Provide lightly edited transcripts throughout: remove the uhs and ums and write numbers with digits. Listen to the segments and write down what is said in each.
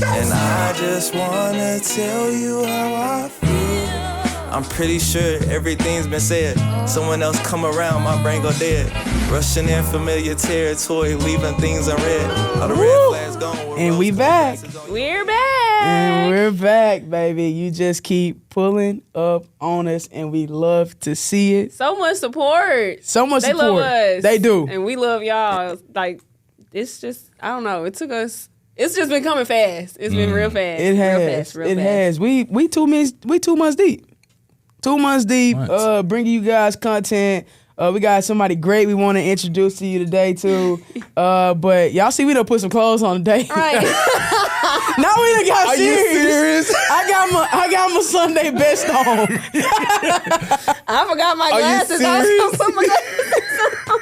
And I just wanna tell you how I feel. I'm pretty sure everything's been said. Someone else come around, my brain go dead. Rushing in familiar territory, leaving things unread. All the red flags gone. And we back. We're back. And we're back, baby. You just keep pulling up on us, and we love to see it. So much support. So much They support. love us. They do. And we love y'all. Like, it's just, I don't know. It took us, it's just been coming fast. It's been real fast. It has. Real fast, real it fast. has. We 2 months deep. 2 months deep, bringing you guys content. We got somebody great we want to introduce to you today, too. But y'all see we done put some clothes on today. Right. Now we done got Are serious. you serious? I got my Sunday best on. I forgot my glasses. I was going to put my glasses on.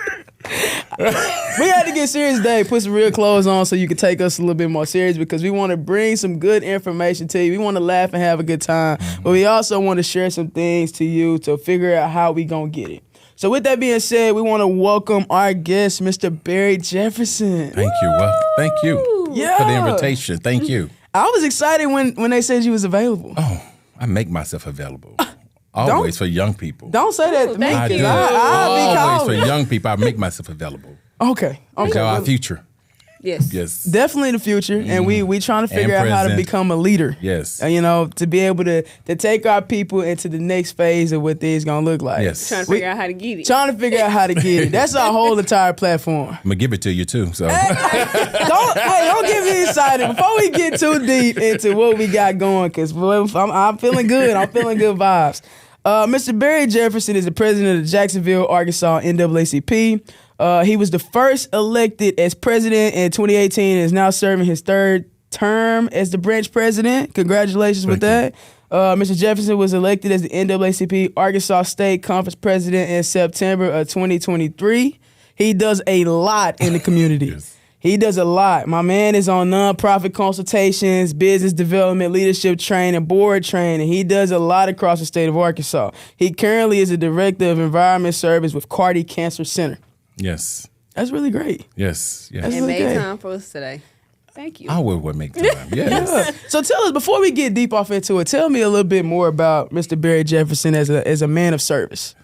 We had to get serious today, put some real clothes on so you can take us a little bit more serious because we want to bring some good information to you. We want to laugh and have a good time, but we also want to share some things to you to figure out how we going to get it. So with that being said, we want to welcome our guest, Mr. Barry Jefferson. Thank you. Well, thank you for the invitation. Thank you. I was excited when they said you was available. Oh, I make myself available. Always for young people. Don't say that to me. I do. I'll be Always calling. for young people, I make myself available. Okay. They're our future. Yes. Yes. Definitely the future, and we trying to figure out how to present. become a leader. Yes. You know, to be able to take our people into the next phase of what thing's gonna look like. Yes. Trying to figure out how to get it. Trying to figure out how to get it. That's our whole entire platform. I'm going to give it to you, too. So Don't get me excited before we get too deep into what we got going, because I'm feeling good. I'm feeling good vibes. Mr. Barry Jefferson is the president of the Jacksonville, Arkansas NAACP. He was the first elected as president in 2018 and is now serving his third term as the branch president. Congratulations with that. Mr. Jefferson was elected as the NAACP Arkansas State Conference President in September of 2023. He does a lot in the community. Yes. He does a lot. My man is on nonprofit consultations, business development, leadership training, board training. He does a lot across the state of Arkansas. He currently is the director of environment service with Cardi Cancer Center. yes. That's really great. Yes. Yes. That's And really made good. time for us today. Thank you. I would make time. Yes. So tell us, before we get deep off into it, tell me a little bit more about Mr. Barry Jefferson as a man of service.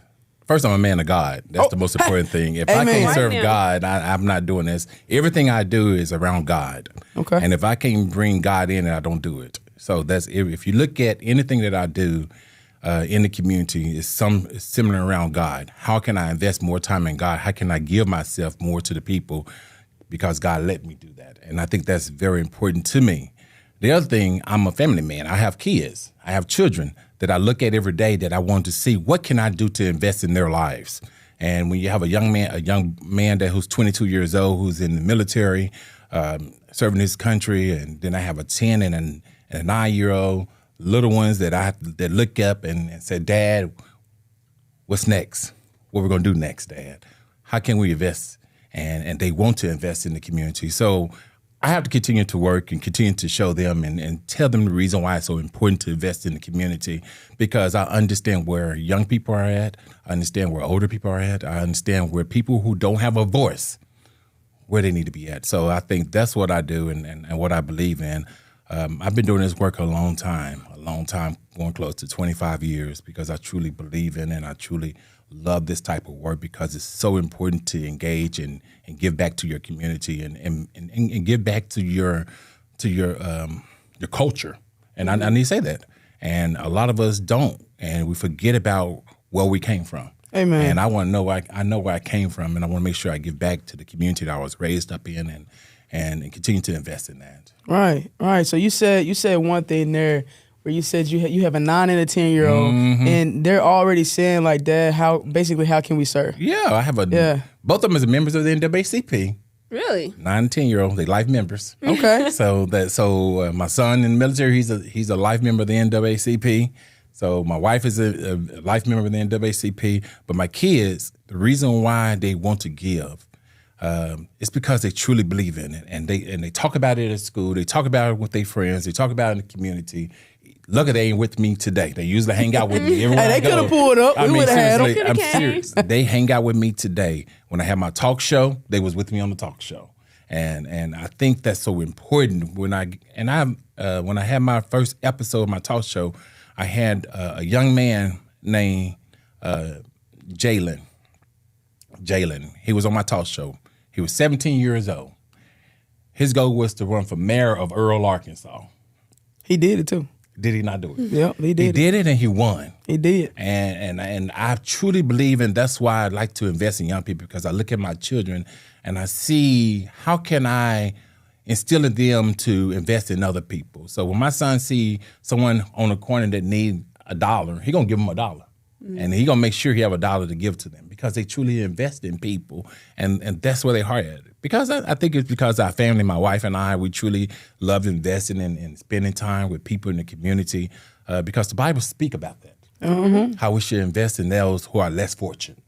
First, I'm a man of God. That's the most important thing. If I Amen. can't serve Right now. God, I'm not doing this. Everything I do is around God. Okay. And if I can't bring God in, I don't do it. So that's if you look at anything that I do in the community, it's similar around God. How can I invest more time in God? How can I give myself more to the people? Because God let me do that. And I think that's very important to me. The other thing, I'm a family man. I have kids. I have children that I look at every day that I want to see what can I do to invest in their lives. And when you have a young man who's 22 years old, who's in the military, serving his country, and then I have a 10 and a 9-year-old, little ones that look up and say, Dad, what's next? What we're going to do next, Dad? How can we invest? And they want to invest in the community. So I have to continue to work and continue to show them and tell them the reason why it's so important to invest in the community, because I understand where young people are at. I understand where older people are at. I understand where people who don't have a voice, where they need to be at. So I think that's what I do and what I believe in. I've been doing this work a long time, going close to 25 years, because I truly believe in it, and I truly love this type of work because it's so important to engage and give back to your community and give back to your culture. And I need to say that. And a lot of us don't, and we forget about where we came from. Amen. And I want to know I know where I came from, and I want to make sure I give back to the community that I was raised up in and continue to invest in that. Right. So you said one thing there where you said you have a 9 and a 10-year-old, and they're already saying like, Dad, how can we serve? Yeah, I have both of them as members of the NAACP. Really? 9 and 10-year-old, they life members. Okay. So my son in the military, he's a life member of the NAACP. So my wife is a life member of the NAACP. But my kids, the reason why they want to give, it's because they truly believe in it, and they talk about it at school. They talk about it with their friends. They talk about it in the community. Look, they ain't with me today. They usually hang out with me. Everywhere Hey, they could have pulled up. We would have had them. I'm serious. They hang out with me today. When I have my talk show, they was with me on the talk show. And I think that's so important. When I had my first episode of my talk show, I had a young man named Jalen. He was on my talk show. He was 17 years old. His goal was to run for mayor of Earl, Arkansas. He did it too. Did he not do it? Yeah, he did. He did it and he won. He did. And I truly believe, and that's why I like to invest in young people, because I look at my children and I see how can I instill in them to invest in other people. So when my son see someone on the corner that need $1, he gonna give them $1. And he gonna make sure he have $1 to give to them because they truly invest in people, and that's where they heart at. Because I think it's because our family, my wife and I, we truly love investing and spending time with people in the community, because the Bible speak about that, how we should invest in those who are less fortunate.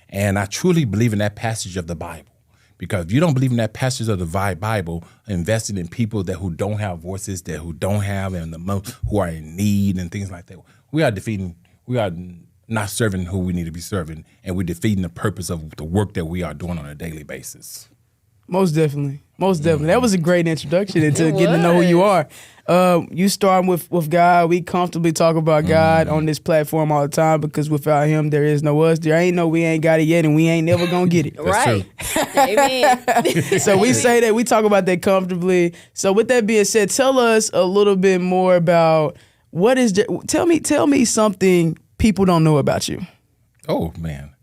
And I truly believe in that passage of the Bible, because if you don't believe in that passage of the Bible, investing in people who don't have voices, who don't have, and who are in need and things like that, we are not serving who we need to be serving, and we're defeating the purpose of the work that we are doing on a daily basis. Most definitely. That was a great introduction into getting to know who you are. You start with God. We comfortably talk about God on this platform all the time, because without him, there is no us. There ain't no we ain't got it yet, and we ain't never going to get it. Right. Amen. So we say that, we talk about that comfortably. So with that being said, tell us a little bit more about tell me something people don't know about you. Oh, man.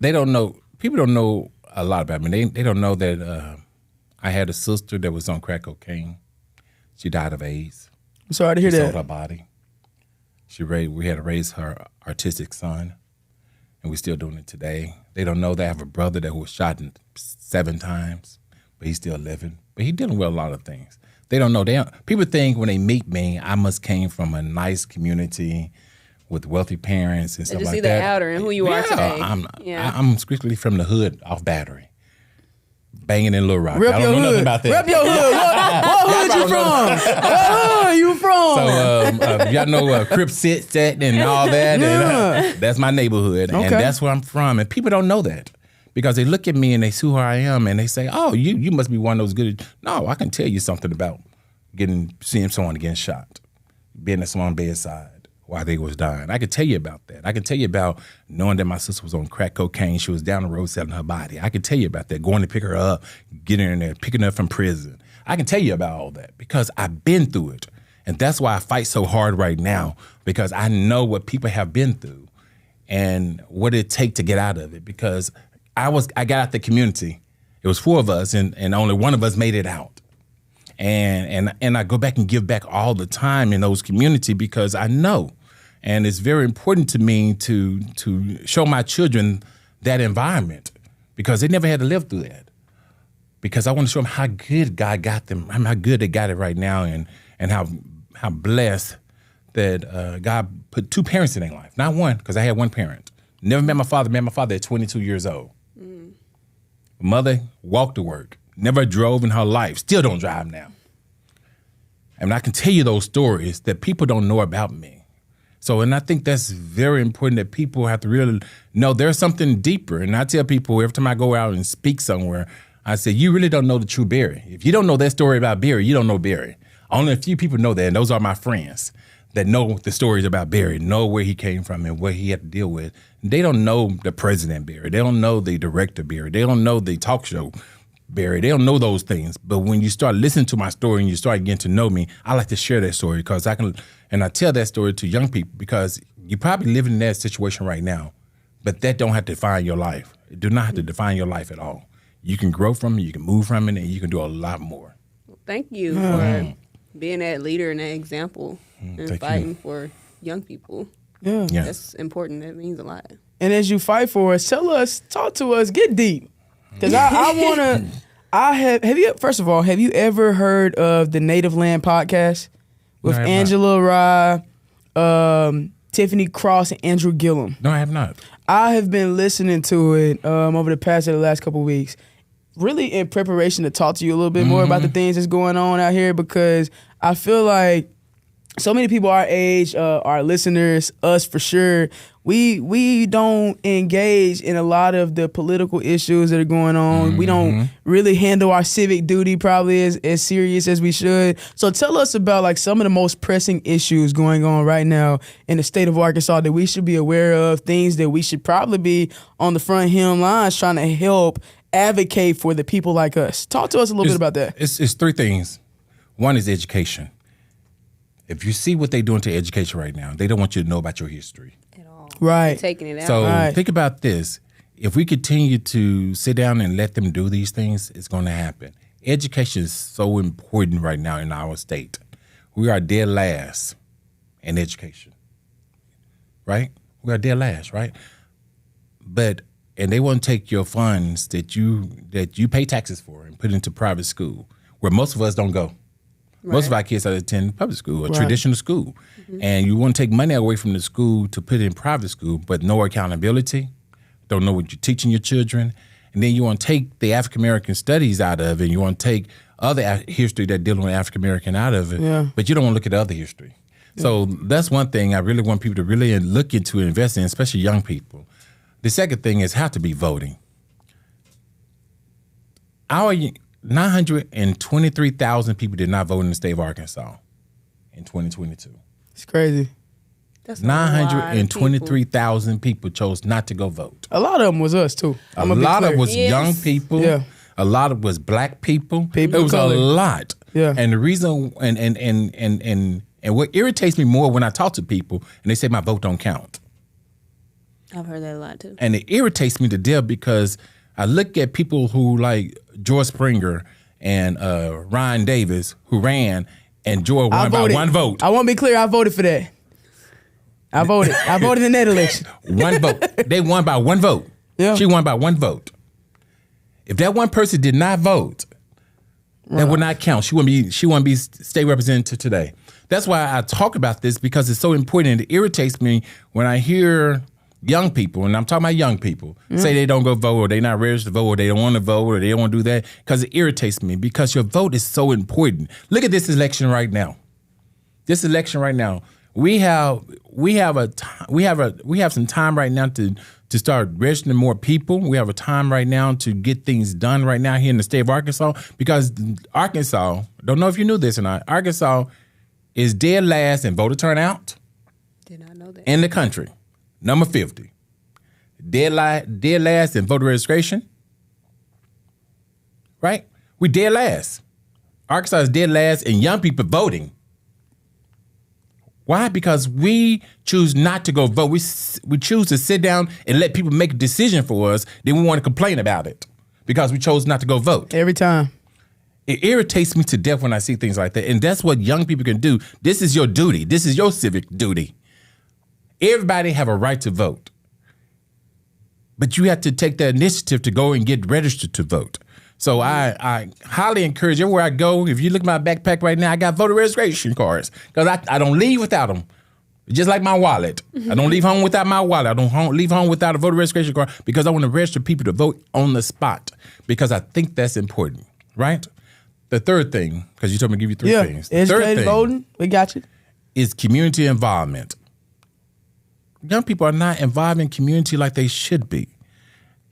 People don't know a lot about me. They don't know that I had a sister that was on crack cocaine. She died of AIDS. I'm sorry to hear She that. sold her body. We had to raise her artistic son, and we're still doing it today. They don't know that I have a brother that was shot 7 times, but he's still living. But he's dealing with a lot of things. They don't know. People think when they meet me, I must came from a nice community with wealthy parents and stuff like that. Just see the outer and who you are today. I'm strictly from the hood off Battery, banging in Little Rock. Rep I your don't know hood. nothing about that. Rep your hood. What hood you from? What hood you from? So y'all know Crip Sit and all that. And, that's my neighborhood, and that's where I'm from. And people don't know that, because they look at me and they see who I am and they say, "Oh, you must be one of those good." No, I can tell you something about seeing someone getting shot, being at someone's bedside while they was dying. I could tell you about that. I could tell you about knowing that my sister was on crack cocaine. She was down the road selling her body. I could tell you about that, going to pick her up, getting her in there, picking her up from prison. I can tell you about all that because I've been through it. And that's why I fight so hard right now, because I know what people have been through and what it takes to get out of it. Because I got out the community. It was 4 of us, and only one of us made it out. And I go back and give back all the time in those communities, because I know, and it's very important to me to show my children that environment, because they never had to live through that. Because I want to show them how good God got them, how good they got it right now, and how blessed that God put 2 parents in their life, not one, because I had 1 parent. Never met my father. Met my father at 22 years old. Mother walked to work. Never drove in her life. Still don't drive now. And I can tell you those stories that people don't know about me. So, and I think that's very important, that people have to really know there's something deeper. And I tell people every time I go out and speak somewhere, I say, you really don't know the true Barry. If you don't know that story about Barry, you don't know Barry. Only a few people know that, and those are my friends that know the stories about Barry, know where he came from and what he had to deal with. They don't know the president Barry. They don't know the director Barry. They don't know the talk show Barry. They don't know those things. But when you start listening to my story and you start getting to know me, I like to share that story, because I can, and I tell that story to young people, because you're probably living in that situation right now, but that don't have to define your life. It do not have to define your life at all. You can grow from it, you can move from it, and you can do a lot more. Thank you for being that leader and that example and fighting for young people. Yeah. That's important. That means a lot. And as you fight for us, talk to us, get deep. Because I want to, first of all, have you ever heard of the Native Land podcast with Angela Rye, Tiffany Cross, and Andrew Gillum? No, I have not. I have been listening to it over the last couple of weeks, really in preparation to talk to you a little bit more about the things that's going on out here, because I feel like so many people our age, our listeners, us for sure, we don't engage in a lot of the political issues that are going on. Mm-hmm. We don't really handle our civic duty probably as serious as we should. So tell us about like some of the most pressing issues going on right now in the state of Arkansas that we should be aware of, things that we should probably be on the front hem lines trying to help advocate for the people like us. Talk to us a little bit about that. It's three things. One is education. If you see what they're doing to education right now, they don't want you to know about your history. At all. Right. They're taking it out. So think about this. If we continue to sit down and let them do these things, it's going to happen. Education is so important right now in our state. We are dead last in education, right? We are dead last, right? And they want to take your funds that you pay taxes for and put it into private school, where most of us don't go. Right. Most of our kids attend public school or traditional school. Mm-hmm. And you want to take money away from the school to put it in private school, but no accountability, don't know what you're teaching your children. And then you want to take the African-American studies out of it, and you want to take other history that dealing with African-American out of it, but you don't want to look at other history. Yeah. So that's one thing I really want people to really look into and invest in, especially young people. The second thing is how to be voting. Our 923,000 people did not vote in the state of Arkansas in 2022. It's crazy. That's 923,000 people chose not to go vote. A lot of them was us too. A lot of was young people. Yeah. A lot of was black people. It was a lot. Yeah. And the reason and what irritates me more when I talk to people and they say my vote don't count. I've heard that a lot too. And it irritates me to death because I look at people who like George Springer and Ryan Davis who ran and George won by one vote. I want to be clear. I voted for that. I voted. I voted in that election. One vote. They won by one vote. Yeah. She won by one vote. If that one person did not vote, that would not count. She wouldn't be state representative today. That's why I talk about this, because it's so important. It irritates me when I hear young people, and I'm talking about young people, say they don't go vote, or they not registered to vote, or they don't want to vote, or they don't want to do that, because it irritates me, because your vote is so important. Look at this election right now. This election right now, we have some time right now to start registering more people. We have a time right now to get things done right now here in the state of Arkansas, because Arkansas, don't know if you knew this or not, Arkansas is dead last in voter turnout. Did not know that. In the country. Number 50. Dead last in voter registration. Right? We dead last. Arkansas is dead last in young people voting. Why? Because we choose not to go vote. We choose to sit down and let people make a decision for us. Then we want to complain about it because we chose not to go vote. Every time. It irritates me to death when I see things like that. And that's what young people can do. This is your duty. This is your civic duty. Everybody have a right to vote. But you have to take the initiative to go and get registered to vote. So I highly encourage everywhere I go. If you look at my backpack right now, I got voter registration cards because I don't leave without them. Just like my wallet. I don't leave home without my wallet. I don't leave home without a voter registration card because I want to register people to vote on the spot because I think that's important, right? The third thing, because you told me to give you three things. The third thing voting, we got you. Is community involvement. Young people are not involved in community like they should be.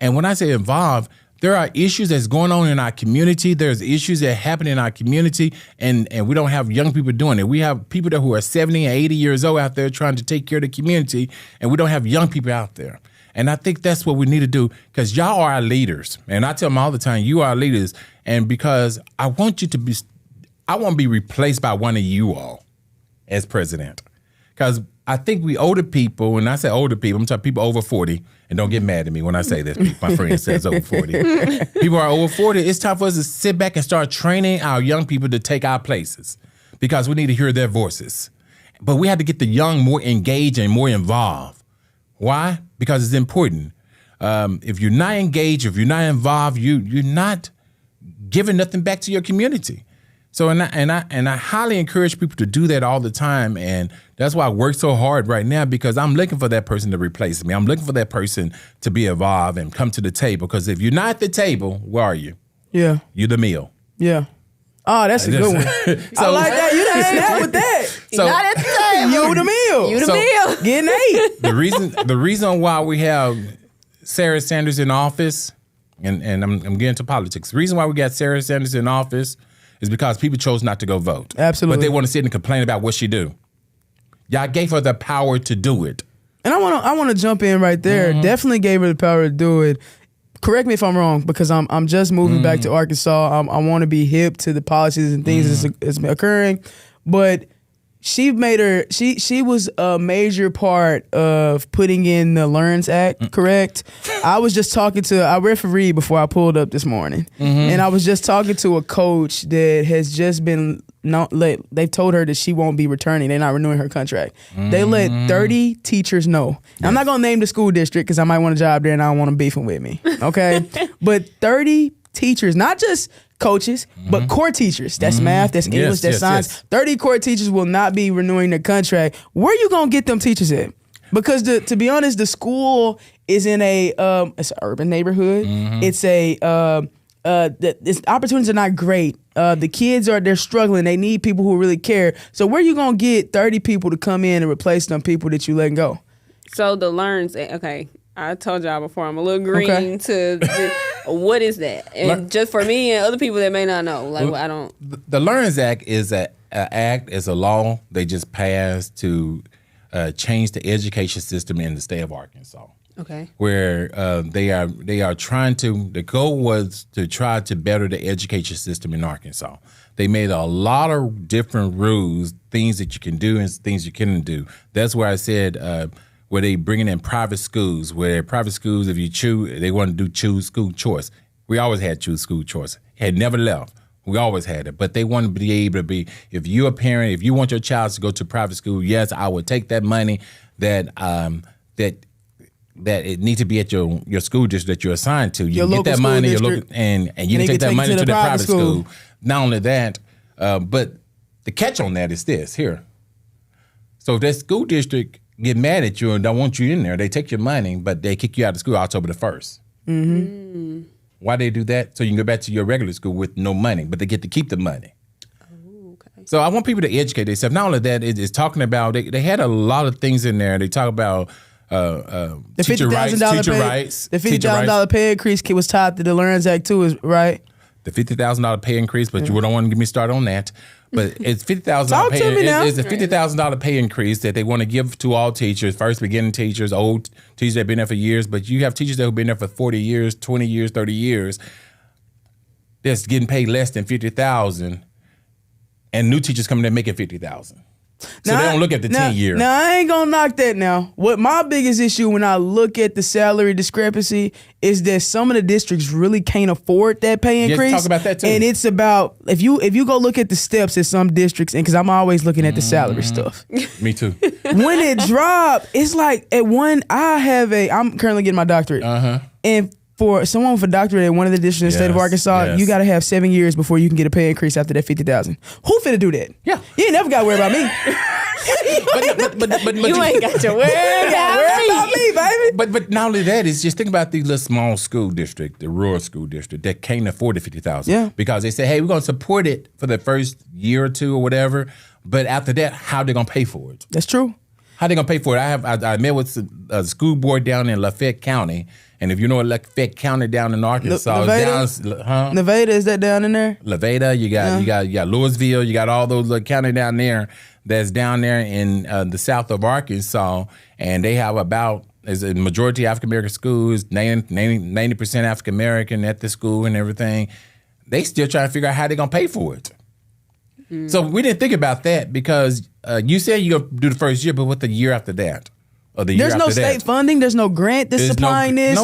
And when I say involved, there are issues that's going on in our community. There's issues that happen in our community, and we don't have young people doing it. We have people who are 70 and 80 years old out there trying to take care of the community, and we don't have young people out there. And I think that's what we need to do, because y'all are our leaders. And I tell them all the time, you are our leaders. And because I won't be replaced by one of you all as president. Because I think we older people, when I say older people, I'm talking people over 40, and don't get mad at me when I say this. My friend says over 40. People are over 40. It's time for us to sit back and start training our young people to take our places because we need to hear their voices. But we have to get the young more engaged and more involved. Why? Because it's important. If you're not engaged, if you're not involved, you're not giving nothing back to your community. So and I highly encourage people to do that all the time, and that's why I work so hard right now, because I'm looking for that person to replace me. I'm looking for that person to be involved and come to the table. Because if you're not at the table, where are you? Yeah, you're the meal. Yeah. Oh, that's a good one. So, I like that. You done snap with that. So Not at the table. You the meal. You the So- meal. Getting ate. the reason why we have Sarah Sanders in office, and I'm getting to politics. The reason why we got Sarah Sanders in office is because people chose not to go vote. Absolutely. But they want to sit and complain about what she do. Y'all gave her the power to do it. And I want to jump in right there. Definitely gave her the power to do it. Correct me if I'm wrong, because I'm just moving back to Arkansas. I want to be hip to the policies and things that's occurring, but she was a major part of putting in the LEARNS Act. Correct. I was just talking to I refereed before I pulled up this morning, and I was just talking to a coach that has just been. They've told her that she won't be returning. They're not renewing her contract. They let 30 teachers know. Now, I'm not going to name the school district because I might want a job there and I don't want them beefing with me. Okay? But 30 teachers, not just coaches, but core teachers. That's math, that's English, that's science. Yes. 30 core teachers will not be renewing their contract. Where you going to get them teachers at? Because to be honest, the school is in it's an urban neighborhood. It's its opportunities are not great. The kids they're struggling. They need people who really care. So where you gonna get 30 people to come in and replace them people that you letting go? So the LEARNS, okay, I told y'all before, I'm a little green to what is that? And just for me and other people that may not know, like I don't. The LEARNS Act is a law they just passed to change the education system in the state of Arkansas. Okay. Where they are trying to. The goal was to try to better the education system in Arkansas. They made a lot of different rules, things that you can do and things you couldn't do. That's where I said where they bringing in private schools. Where private schools, if you choose, they want to do choose school choice. We always had choose school choice. Had never left. We always had it, but they want to be able to be. If you're a parent, if you want your child to go to private school, yes, I would take that money that it needs to be at your school district that you're assigned to. You can get that money, and you can take that money to the private school. Not only that, but the catch on that is this here. So if that school district get mad at you and don't want you in there, they take your money, but they kick you out of school October the 1st. Mm-hmm. Why they do that? So you can go back to your regular school with no money, but they get to keep the money. Oh, okay. So I want people to educate themselves. Not only that, it's talking about, they had a lot of things in there. They talk about The teacher $50,000 rights. The $50,000 pay increase was tied to the LEARNS Act too, is right? The $50,000 pay increase, but you don't want to get me started on that. But it's $50,000 Talk to me now. It's a $50,000 pay increase that they want to give to all teachers, first beginning teachers, old teachers that have been there for years, but you have teachers that have been there for 40 years, 20 years, 30 years that's getting paid less than $50,000, and new teachers coming in making $50,000. So they don't look at the 10 year. Now, I ain't gonna knock that now. What my biggest issue when I look at the salary discrepancy is that some of the districts really can't afford that pay increase. Talk about that too. And it's about, if you go look at the steps at some districts, and because I'm always looking at the salary stuff. Me too. When it dropped, it's like I'm currently getting my doctorate. And for someone with a doctorate at one of the districts in the state of Arkansas, you got to have 7 years before you can get a pay increase after that $50,000. Who finna do that? Yeah. You ain't never got to worry about me. but You ain't got to worry about me, baby. But not only that, is just think about these little small school district, the rural school district that can't afford the $50,000. Yeah. Because they say, hey, we're going to support it for the first year or two or whatever. But after that, how they going to pay for it? That's true. How they going to pay for it? I met with a school board down in Lafayette County. And if you know Lafayette County down in Arkansas, Nevada, is that down in there? Levada, you got Louisville, you got all those little counties down there that's down there in the south of Arkansas, and they have is a majority African American schools, 90% African American at the school and everything. They still trying to figure out how they're gonna pay for it. So we didn't think about that because you said you're gonna do the first year, but what the year after that? There's no state funding. There's no grant that's supplying this.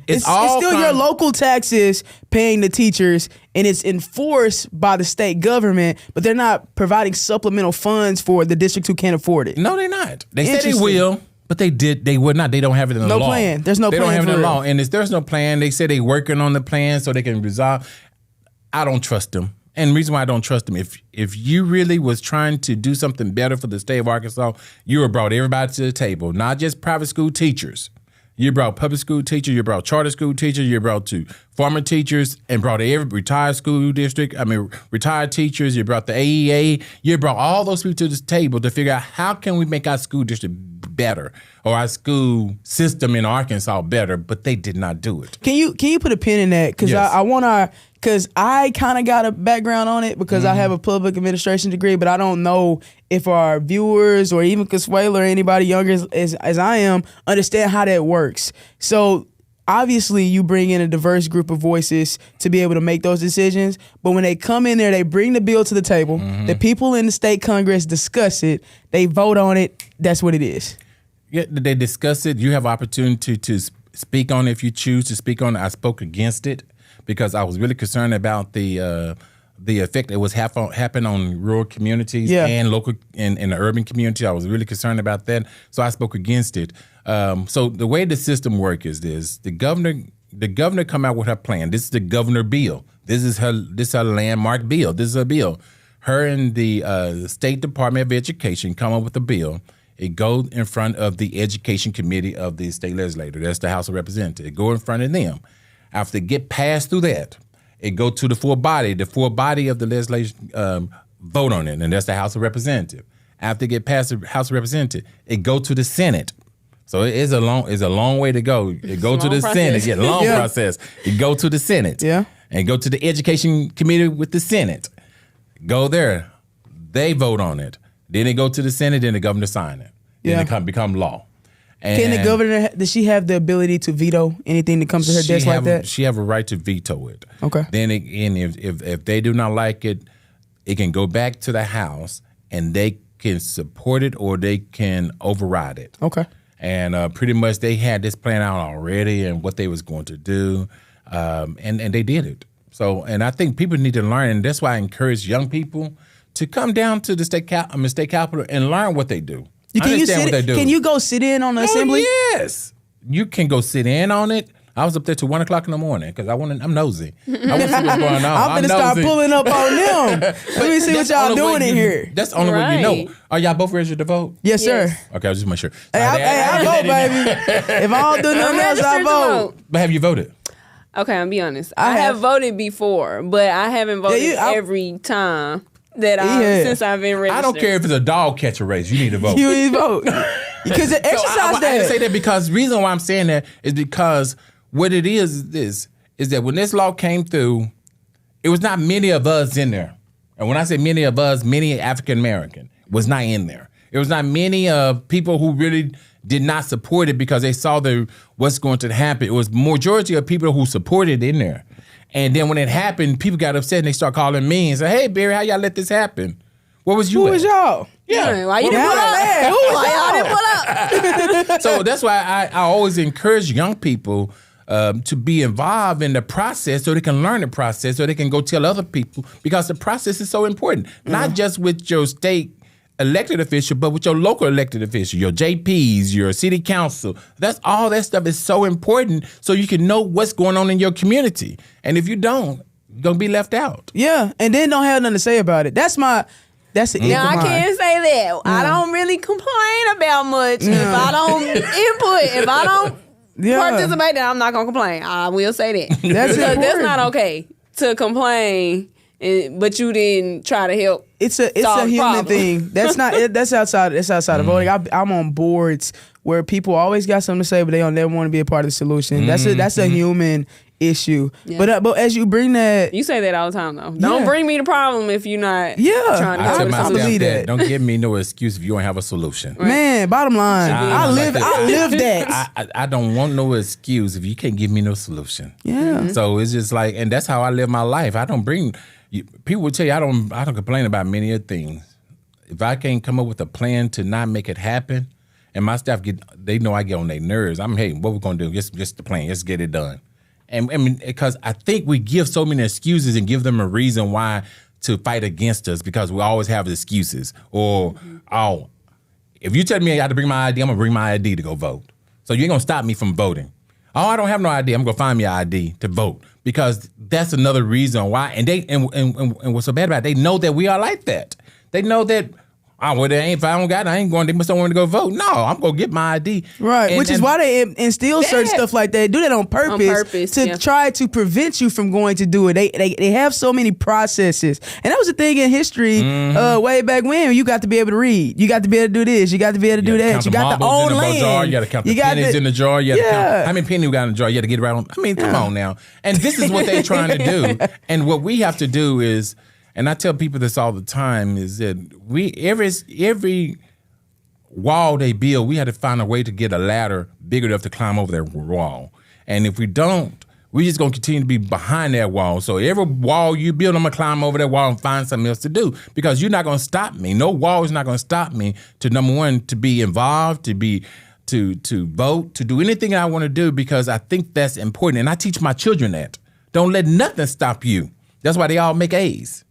It's still your local taxes paying the teachers, and it's enforced by the state government, but they're not providing supplemental funds for the districts who can't afford it. No, they're not. They said they will, but they would not. They don't have it in the law. No plan. There's no plan. They don't have it in the real. law, and there's no plan. They said they're working on the plan so they can resolve. I don't trust them. And the reason why I don't trust them, if you really was trying to do something better for the state of Arkansas, you would have brought everybody to the table, not just private school teachers. You brought public school teachers, you brought charter school teachers, you brought two former teachers, and brought every retired school district. Retired teachers. You brought the AEA. You brought all those people to this table to figure out how can we make our school district better or our school system in Arkansas better. But they did not do it. Can you put a pin in that? Because Yes. I want because I kind of got a background on it because I have a public administration degree, but I don't know if our viewers or even Consuelo or anybody younger as I am understand how that works. So obviously you bring in a diverse group of voices to be able to make those decisions, but when they come in there, they bring the bill to the table, the people in the state Congress discuss it, they vote on it, that's what it is. Yeah, they discuss it. You have opportunity to speak on it if you choose to speak on it. I spoke against it because I was really concerned about the effect it was happen on rural communities and local in the urban community. I was really concerned about that, so I spoke against it. So the way the system works is this: the governor come out with her plan. This is the governor bill. This is her landmark bill. This is her bill. Her and the State Department of Education come up with a bill. It goes in front of the Education Committee of the state legislature. That's the House of Representatives. It go in front of them. After they get passed through that, it go to the full body. The full body of the legislation vote on it, and that's the House of Representatives. After it get past the House of Representatives, it go to the Senate. So it's a long way to go. It go to the Senate. Yeah, long process. It go to the Senate. Yeah, and go to the Education Committee with the Senate. Go there. They vote on it. Then it go to the Senate. Then the governor sign it. Then it become law. And can the governor, does she have the ability to veto anything that comes to her desk like that? She have a right to veto it. Okay. Then if they do not like it, it can go back to the House and they can support it or they can override it. Okay. And pretty much they had this plan out already and what they was going to do, and they did it. So, and I think people need to learn, and that's why I encourage young people to come down to the state capitol and learn what they do. Can you go sit in on the assembly? Yes, you can go sit in on it. I was up there till 1 o'clock in the morning because I'm nosy. I want to see what's going on. I'm gonna start pulling up on them. Let me see what y'all doing in here. That's the only way you know. Are y'all both registered to vote? Yes, sir. Okay, I was just making sure. I vote, baby. If I don't do nothing else, I vote. But have you voted? Okay, I'll be honest. I have voted before, but I haven't voted every time. Since I've been registered. I don't care if it's a dog catcher race. You need to vote. You need to vote. Because it exercise that. I say that because the reason why I'm saying that is because what it is that when this law came through, it was not many of us in there. And when I say many of us, many African American was not in there. It was not many people who really did not support it because they saw what's going to happen. It was majority of people who supported it in there. And then when it happened, people got upset and they start calling me and say, "Hey, Barry, how y'all let this happen? What was you Who at?" was y'all? Yeah. Why you didn't pull up? Why y'all didn't pull up? So that's why I always encourage young people to be involved in the process so they can learn the process so they can go tell other people because the process is so important. Not just with your state elected official, but with your local elected official, your JPs, your city council. All that stuff is so important so you can know what's going on in your community. And if you don't, you're going to be left out. Yeah, and then don't have nothing to say about it. That's the Now, I can't say that. I don't really complain about much if I don't input. If I don't participate, then I'm not going to complain. I will say that. That's not okay to complain, but you didn't try to help. It's a human thing. That's not. That's outside. It's outside of voting. I'm on boards where people always got something to say, but they don't never want to be a part of the solution. That's a human issue. Yeah. But as you bring that, you say that all the time though. Don't bring me the problem if you're not. Yeah, trying to I believe that. Don't give me no excuse if you don't have a solution. Right. Man, bottom line, I live that. I don't want no excuse if you can't give me no solution. Yeah. So it's just like, and that's how I live my life. I don't bring. People will tell you I don't complain about many of things. If I can't come up with a plan to not make it happen, and my staff they know I get on their nerves. Hey, what we're gonna do? Just the plan. Let's get it done. And I mean, because I think we give so many excuses and give them a reason why to fight against us because we always have excuses. Or if you tell me I have to bring my ID, I'm gonna bring my ID to go vote. So you ain't gonna stop me from voting. Oh, I don't have no ID. I'm gonna find me an ID to vote because that's another reason why. And what's so bad about it, they know that we are like that. They know that Well, if I don't got it, I ain't going. They must don't want to go vote. No, I'm going to get my ID. Right, which is why they instill certain stuff like that. Do that on purpose to try to prevent you from going to do it. They have so many processes. And that was a thing in history way back when. You got to be able to read. You got to be able to do this. You got to be able to do that. You got to own land. You got to count the pennies in the jar. You got to count how many pennies we got in the jar. You got to get it right on. I mean, come on now. And this is what they're trying to do. And what we have to do is, and I tell people this all the time, is that every wall they build, we had to find a way to get a ladder big enough to climb over that wall. And if we don't, we're just going to continue to be behind that wall. So every wall you build, I'm going to climb over that wall and find something else to do, because you're not going to stop me. No wall is not going to stop me to, number one, to be involved, to vote, to do anything I want to do, because I think that's important. And I teach my children that. Don't let nothing stop you. That's why they all make A's.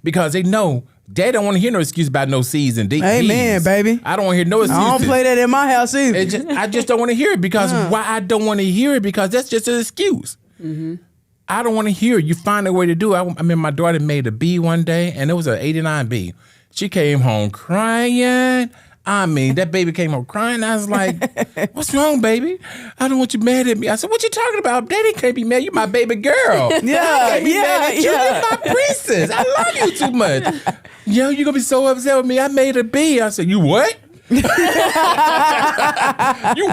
Because they know they don't want to hear no excuse about no C's and D's. Amen, baby. I don't want to hear no excuses. I don't play that in my house either. I just don't want to hear it, because why I don't want to hear it, because that's just an excuse. Mm-hmm. I don't want to hear it. You find a way to do it. I mean, my daughter made a B one day, and it was an 89 B. She came home crying. I mean, that baby came home crying. I was like, what's wrong, baby? I don't want you mad at me. I said, what you talking about? Daddy can't be mad. You my baby girl. I can't be mad at you. You're my princess. I love you too much. Yo, you're going to be so upset with me. I made a B. I said, you what? You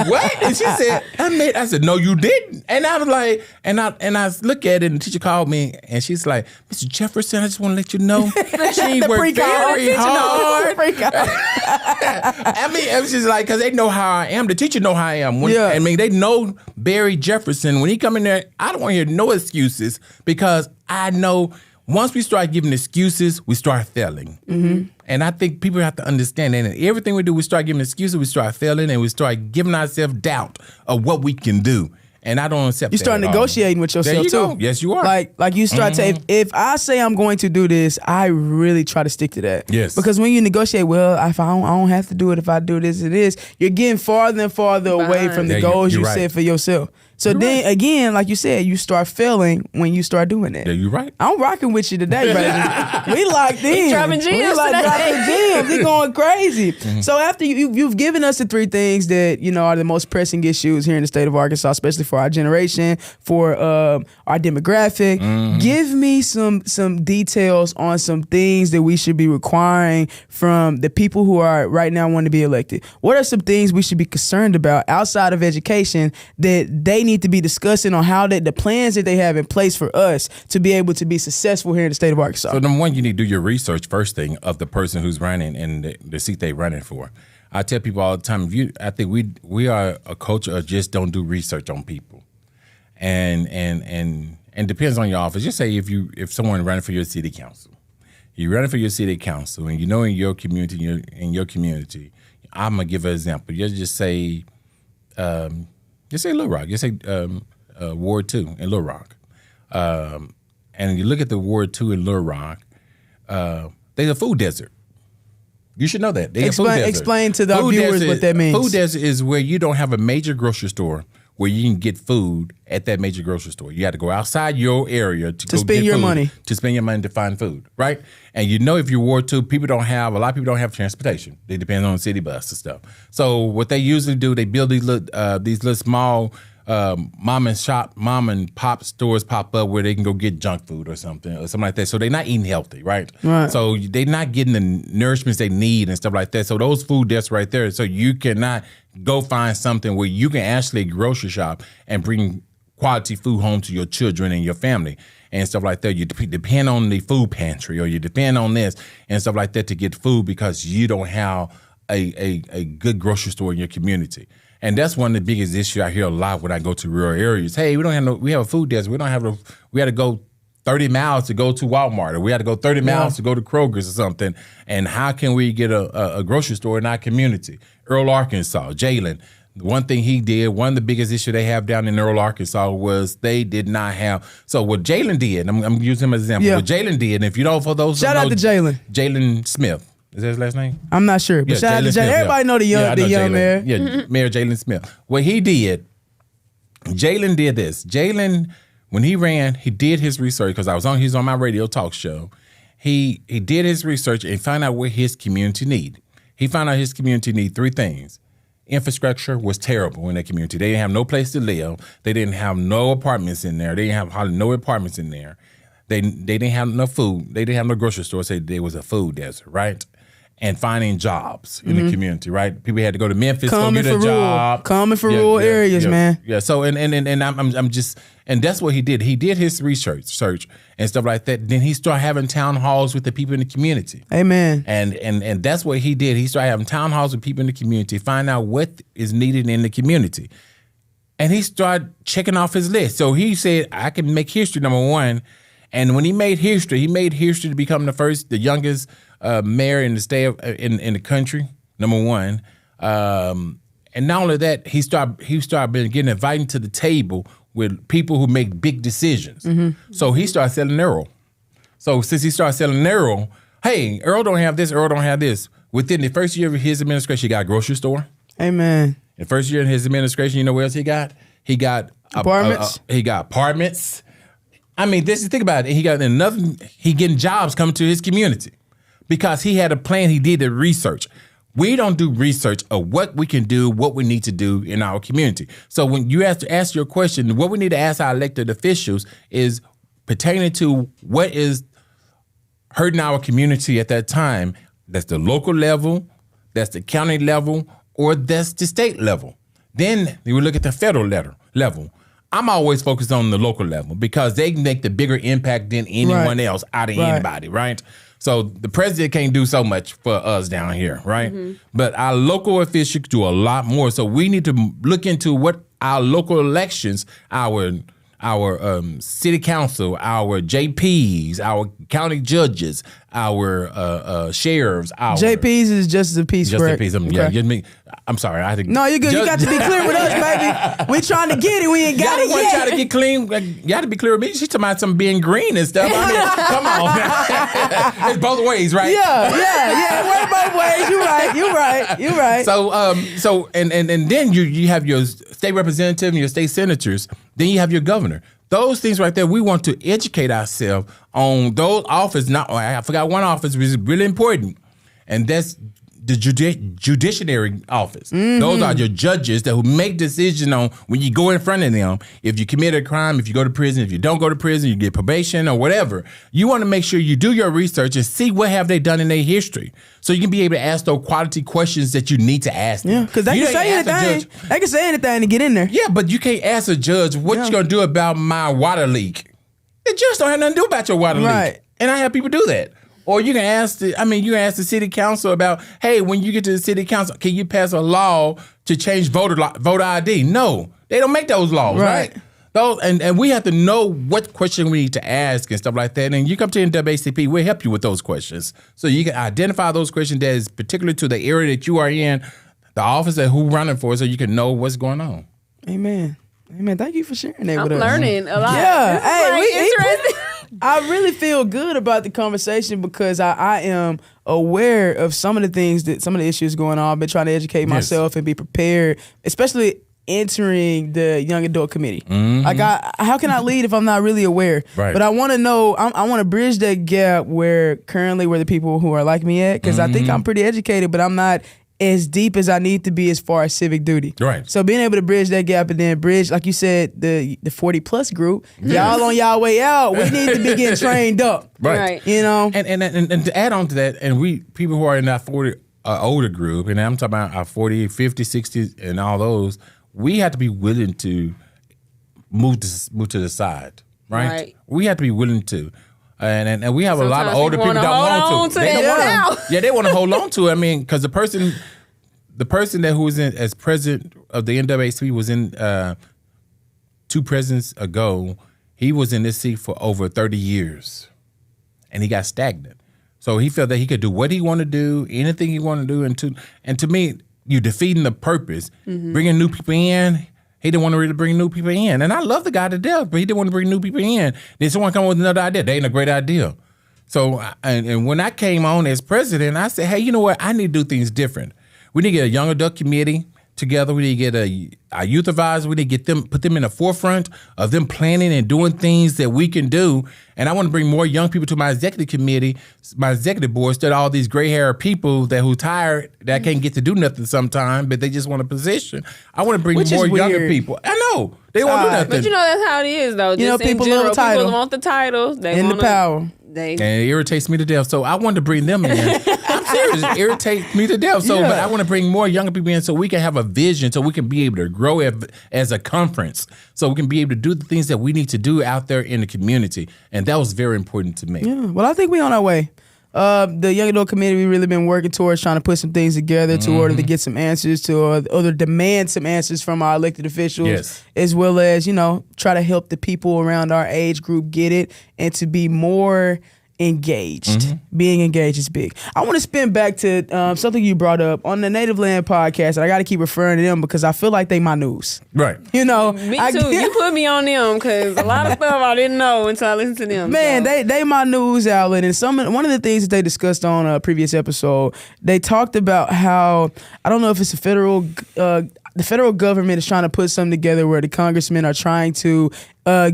what? And she said, I said, no, you didn't. And I was like, and I look at it, and the teacher called me, and she's like, Mr. Jefferson, I just want to let you know she worked very hard. I mean, it was just like, because they know how I am. The teacher know how I am. I mean, they know Barry Jefferson. When he come in there, I don't want to hear no excuses, because I know once we start giving excuses, we start failing. Mm-hmm. And I think people have to understand that. And everything we do, we start giving excuses, we start failing, and we start giving ourselves doubt of what we can do. And I don't accept that. You start negotiating with yourself too. Go. Yes, you are. Like you start to, if I say I'm going to do this, I really try to stick to that. Yes. Because when you negotiate, well, if I don't have to do it, if I do this, it is, you're getting farther and farther away from the goals you set for yourself. So then again, like you said, you start failing when you start doing that. Yeah, you're right. I'm rocking with you today, baby. We locked in. We dropping gems. We like dropping gems. We going crazy. Mm-hmm. So after you've given us the three things that are the most pressing issues here in the state of Arkansas, especially for our generation, for our demographic. Mm-hmm. Give me some details on some things that we should be requiring from the people who are right now want to be elected. What are some things we should be concerned about outside of education that they need to be discussing on how the plans that they have in place for us to be able to be successful here in the state of Arkansas? So number one, you need to do your research first thing of the person who's running and the seat they're running for. I tell people all the time, I think we are a culture of just don't do research on people. And depends on your office. Just say if someone running for your city council, you're running for your city council, and in your community, I'm gonna give an example. You just say Little Rock. Just say Ward 2 in Little Rock. And you look at the Ward 2 in Little Rock, there's a food desert. You should know that. Explain to the viewers what that means. Food desert is where you don't have a major grocery store where you can get food at that major grocery store. You have to go outside your area to spend your money. To spend your money to find food, right? And if you're Ward 2, a lot of people don't have transportation. They depend on the city bus and stuff. So what they usually do, they build these little small mom and pop stores pop up where they can go get junk food or something like that. So they're not eating healthy, right? So they're not getting the nourishments they need and stuff like that. So those food desks right there, so you cannot go find something where you can actually grocery shop and bring quality food home to your children and your family and stuff like that. You depend on the food pantry, or you depend on this and stuff like that to get food, because you don't have a good grocery store in your community. And that's one of the biggest issues I hear a lot when I go to rural areas. Hey, we have a food desk. We had to go 30 miles to go to Walmart, or we had to go 30 miles to go to Kroger's or something. And how can we get a grocery store in our community? Earl, Arkansas, Jalen. One thing he did, one of the biggest issues they have down in Earl, Arkansas was they did not have. So what Jalen did, I'm using him as an example. What Jalen did, and if you don't, for those shout out to Jalen. Jalen Smith. Is that his last name? I'm not sure, but shout out to Jalen. Everybody know the young mayor. Yeah, Mayor Jalen Smith. What he did, Jalen did this. Jalen, when he ran, he did his research, because he's on my radio talk show, he did his research and found out what his community need. He found out his community need 3 things. Infrastructure was terrible in that community. They didn't have no place to live. They didn't have no apartments in there. They didn't have hardly no apartments in there. They didn't have enough food. They didn't have no grocery store. So there was a food desert, right? And finding jobs in the community, right? People had to go to Memphis to get a job. Common for rural areas, man. Yeah. So and I'm just, and that's what he did. He did his research and stuff like that. Then he started having town halls with the people in the community. Amen. And that's what he did. He started having town halls with people in the community, find out what is needed in the community. And he started checking off his list. So he said, I can make history, number one. And when he made history to become the youngest mayor in the state in the country, number one. And not only that, he started getting invited to the table with people who make big decisions. So he started selling Earl. So since he started selling Earl, hey, Earl don't have this, Earl don't have this. Within the first year of his administration, he got a grocery store. Amen. The first year in his administration, you know what else he got? He got apartments. He got apartments. I mean, think about it. He getting jobs coming to his community because he had a plan. He did the research. We don't do research of what we can do, what we need to do in our community. So when you have to ask your question, what we need to ask our elected officials is pertaining to what is hurting our community at that time. That's the local level, that's the county level, or that's the state level. Then you will look at the federal level. I'm always focused on the local level because they can make the bigger impact than anyone else out of anybody, right? So the president can't do so much for us down here, right? But our local officials do a lot more. So we need to look into what our local elections, our city council, our JPs, our county judges, our sheriffs, our JPs is justice of peace, justice correct? of peace. Yeah, just me. I'm sorry. I had to. No, you're good. You got to be clear with us, baby. We trying to get it. We ain't got it yet. Try to get clean. You got to be clear with me. She's talking about some being green and stuff. I mean, come on. It's both ways, right? Yeah. It works both ways. You're right. So then you have your state representative and your state senators. Then you have your governor. Those things right there, we want to educate ourselves on those offices. I forgot one office which is really important, and that's the judiciary office. Those are your judges who make decisions on when you go in front of them. If you commit a crime, if you go to prison, if you don't go to prison, you get probation or whatever. You want to make sure you do your research and see what have they done in their history, so you can be able to ask those quality questions that you need to ask them. Yeah, because they can say anything. They can say anything to get in there. Yeah, but you can't ask a judge what you gonna do about my water leak. The judge don't have nothing to do about your water leak, and I have people do that. Or you can ask the city council about, hey, when you get to the city council, can you pass a law to change voter ID? No, they don't make those laws, right? Those and we have to know what question we need to ask and stuff like that. And you come to NAACP, we'll help you with those questions, so you can identify those questions that is particular to the area that you are in, the office that who running for, so you can know what's going on. Amen. Thank you for sharing that with us. I'm learning a lot. Yeah, hey, interesting. I really feel good about the conversation because I am aware of some of the issues going on. I've been trying to educate myself and be prepared, especially entering the young adult committee. Like, how can I lead if I'm not really aware? Right. But I want to know. I want to bridge that gap where the people who are like me at, because I think I'm pretty educated, but I'm not as deep as I need to be as far as civic duty. Right. So being able to bridge that gap and then bridge, like you said, the 40 plus group, y'all on y'all way out, we need to be getting trained up. Right. You know? And to add on to that, and people who are in that 40 older group, and I'm talking about our 40, 50, 60, and all those, we have to be willing to move to the side. Right. We have to be willing to. And we have a lot of older people that want to. They want to hold on to it. I mean, because the person that who was in as president of the NAACP was in 2 presidents ago. He was in this seat for over 30 years, and he got stagnant. So he felt that he could do what he wanted to do, anything he wanted to do, and to me, you're defeating the purpose. Bringing new people in. He didn't want to really bring new people in. And I love the guy to death, but he didn't want to bring new people in. Then someone come with another idea. They ain't a great idea. So, and when I came on as president, I said, hey, you know what? I need to do things different. We need to get a young adult committee together. We need to get our youth advisors. We need to get them, put them in the forefront of them planning and doing things that we can do. And I want to bring more young people to my executive committee, my executive board, instead of all these gray-haired people who tired, that can't get to do nothing sometime, but they just want a position. I want to bring more younger people. I know. They won't do nothing. But that's how it is, though. Just people in general, love the title. people want the title. They and the power. And it irritates me to death. So I wanted to bring them in. I'm serious. It irritates me to death. So, but I want to bring more younger people in so we can have a vision, so we can be able to grow as a conference, so we can be able to do the things that we need to do out there in the community. And that was very important to me. Yeah. Well, I think we're on our way. The Young Adult Committee, we really been working towards trying to put some things together to order to get some answers to or demand some answers from our elected officials, as well as, try to help the people around our age group get it and to be more engaged. Being engaged is big. I want to spin back to something you brought up on the Native Land podcast. And I got to keep referring to them because I feel like they my news. Right. Me too. You put me on them because a lot of stuff I didn't know until I listened to them. Man, they my news outlet. And one of the things that they discussed on a previous episode, they talked about how, I don't know if it's the federal government is trying to put something together where the congressmen are trying to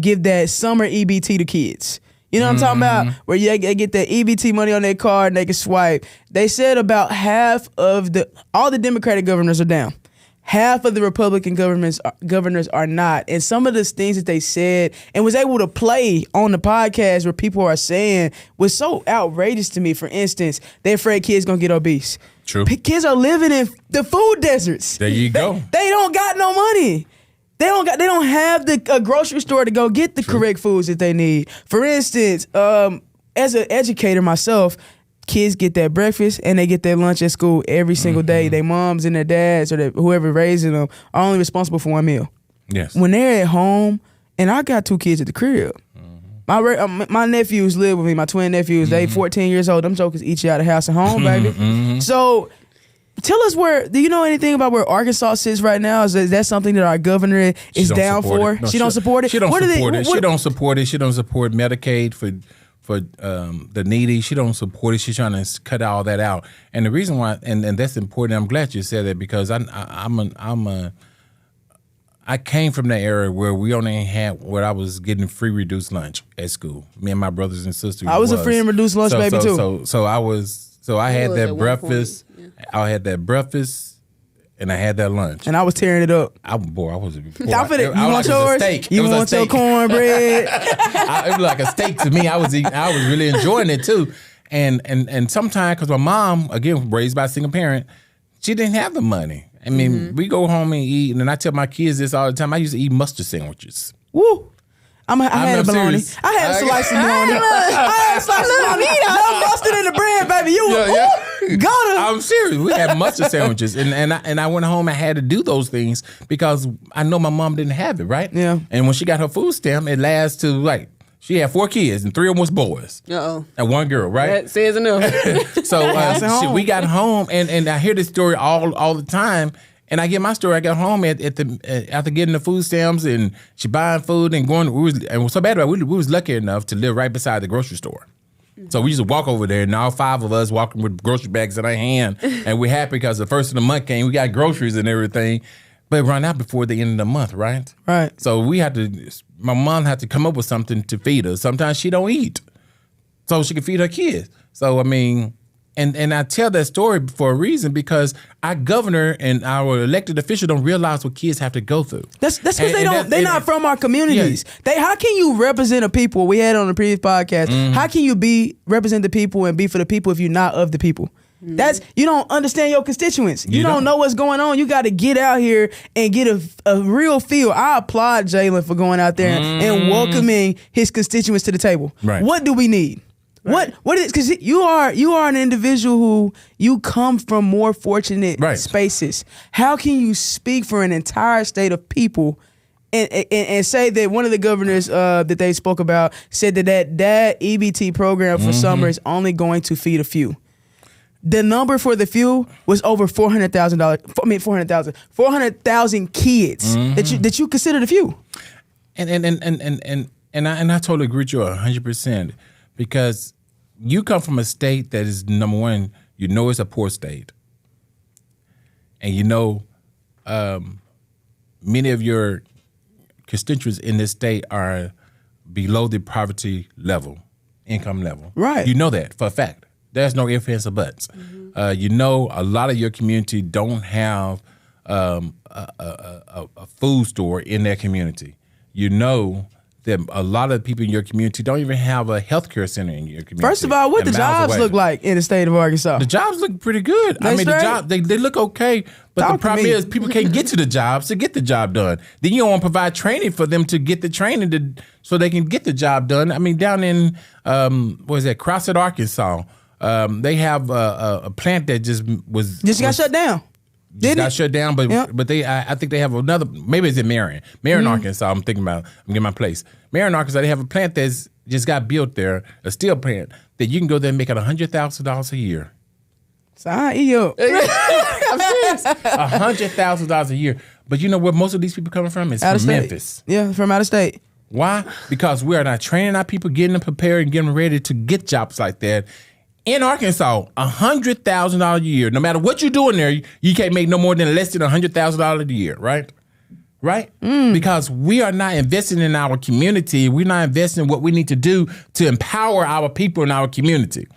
give that summer EBT to kids. You know what I'm talking about? Where you get that EBT money on their card and they can swipe. They said about half of all the Democratic governors are down. Half of the Republican governors are not. And some of the things that they said and was able to play on the podcast where people are saying was so outrageous to me. For instance, they're afraid kids gonna get obese. True. Kids are living in the food deserts. There you go. They don't got no money. They don't have the grocery store to go get the correct foods that they need. For instance, as an educator myself, kids get their breakfast and they get their lunch at school every single day. Their moms and their dads or whoever raising them are only responsible for one meal. Yes. When they're at home, and I got 2 kids at the crib. My nephews live with me, my twin nephews. They 14 years old. Them jokers eat you out of house and home, baby. So tell us do you know anything about where Arkansas sits right now? Is that something that our governor is down for? No, she don't support it? She don't support it. She don't support it. She don't support Medicaid for the needy. She don't support it. She's trying to cut all that out. And the reason why, and that's important, I'm glad you said that because I came from that era where we only had where I was getting free reduced lunch at school. Me and my brothers and sisters. I was a free and reduced lunch baby too. So I had that breakfast. I had that breakfast, and I had that lunch. And I was tearing it up. You want yours? Steak. You want your cornbread? It was like a steak to me. I was really enjoying it too. And sometimes, because my mom, again, raised by a single parent, she didn't have the money. I mean, we go home and eat, and I tell my kids this all the time. I used to eat mustard sandwiches. Woo! I had a bologna. I had a slice of bologna. I had a slice of bologna. No mustard in the bread, baby. You got it. I'm serious. We had mustard sandwiches, and I went home and had to do those things because I know my mom didn't have it, right? Yeah. And when she got her food stamp, it lasts to she had 4 kids and 3 of them was boys. Uh-oh. And 1 girl, right? That says enough. So we got home, and I hear this story all the time. And I get my story. I got home after getting the food stamps, and she buying food and going. And what's so bad about it, we was lucky enough to live right beside the grocery store. So we used to walk over there, and all 5 of us walking with grocery bags in our hand, and we're happy because the first of the month came. We got groceries and everything, but it run out before the end of the month, right? Right. So my mom had to come up with something to feed us. Sometimes she don't eat, so she can feed her kids. So I mean. And I tell that story for a reason because our governor and our elected officials don't realize what kids have to go through. That's because they're not from our communities. Yeah. How can you represent a people? We had it on the previous podcast. How can you represent the people and be for the people if you're not of the people? You don't understand your constituents. You don't know what's going on. You got to get out here and get a real feel. I applaud Jalen for going out there and welcoming his constituents to the table. Right. What do we need? Right. What is, because you are an individual who you come from more fortunate spaces. How can you speak for an entire state of people and say that one of the governors that they spoke about said that EBT program for summer is only going to feed a few? The number for the few was over 400,000 kids that you consider the few. And I totally agree with you 100% because you come from a state that is, number one, it's a poor state. And many of your constituents in this state are below the poverty level, income level. Right. You know that for a fact. There's no ifs, ands, or buts. You know a lot of your community don't have a food store in their community. You know that a lot of people in your community don't even have a healthcare center in your community. First of all, what the jobs look like in the state of Arkansas? The jobs look pretty good. They the job they look okay, but the problem is people can't get to the jobs to get the job done. Then you don't want to provide training for them to get the training so they can get the job done. I mean, down in Crossett, Arkansas, they have a plant that just got shut down. Got shut down, but I think they have another. Maybe it's in Marion, Arkansas. I'm getting my place. Marion, Arkansas. They have a plant that's just got built there, a steel plant that you can go there and make it $100,000 a year. Sign you up. I'm serious. $100,000 a year. But you know where most of these people coming from? It's from Memphis. Yeah, from out of state. Why? Because we are not training our people, getting them prepared, and getting them ready to get jobs like that. In Arkansas, $100,000 a year. No matter what you're doing there, you can't make no more than less than $100,000 a year, right? Right? Because we are not investing in our community. We're not investing in what we need to do to empower our people in our community.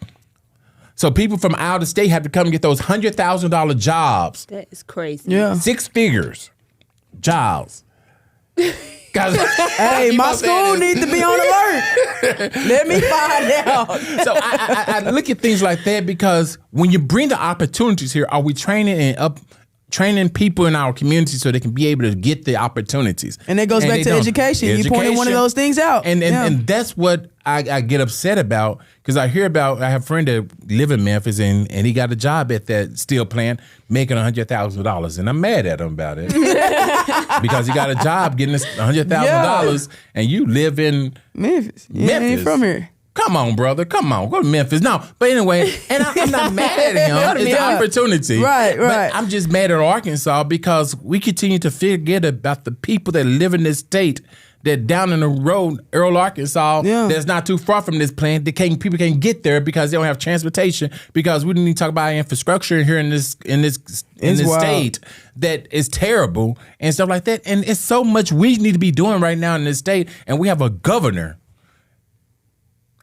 So people from out of state have to come and get those $100,000 jobs. That is crazy. Yeah. 6 figures jobs. Hey, my school needs to be on alert. Let me find out. So I look at things like that because when you bring the opportunities here, are we training people in our community so they can be able to get the opportunities? And it goes back to education. You pointed one of those things out. And that's what I get upset about because I have a friend that live in Memphis and he got a job at that steel plant making $100,000 and I'm mad at him about it because he got a job getting this $100,000 and you live in Memphis. You ain't from here. Come on, brother. Come on. Go to Memphis. No. But anyway, and I'm not mad at him. It's an opportunity. Right. But I'm just mad at Arkansas because we continue to forget about the people that live in this state that down in the road, Earl, Arkansas, that's not too far from this plant. People can't get there because they don't have transportation because we didn't even talk about infrastructure here in this state that is terrible and stuff like that. And it's so much we need to be doing right now in this state. And we have a governor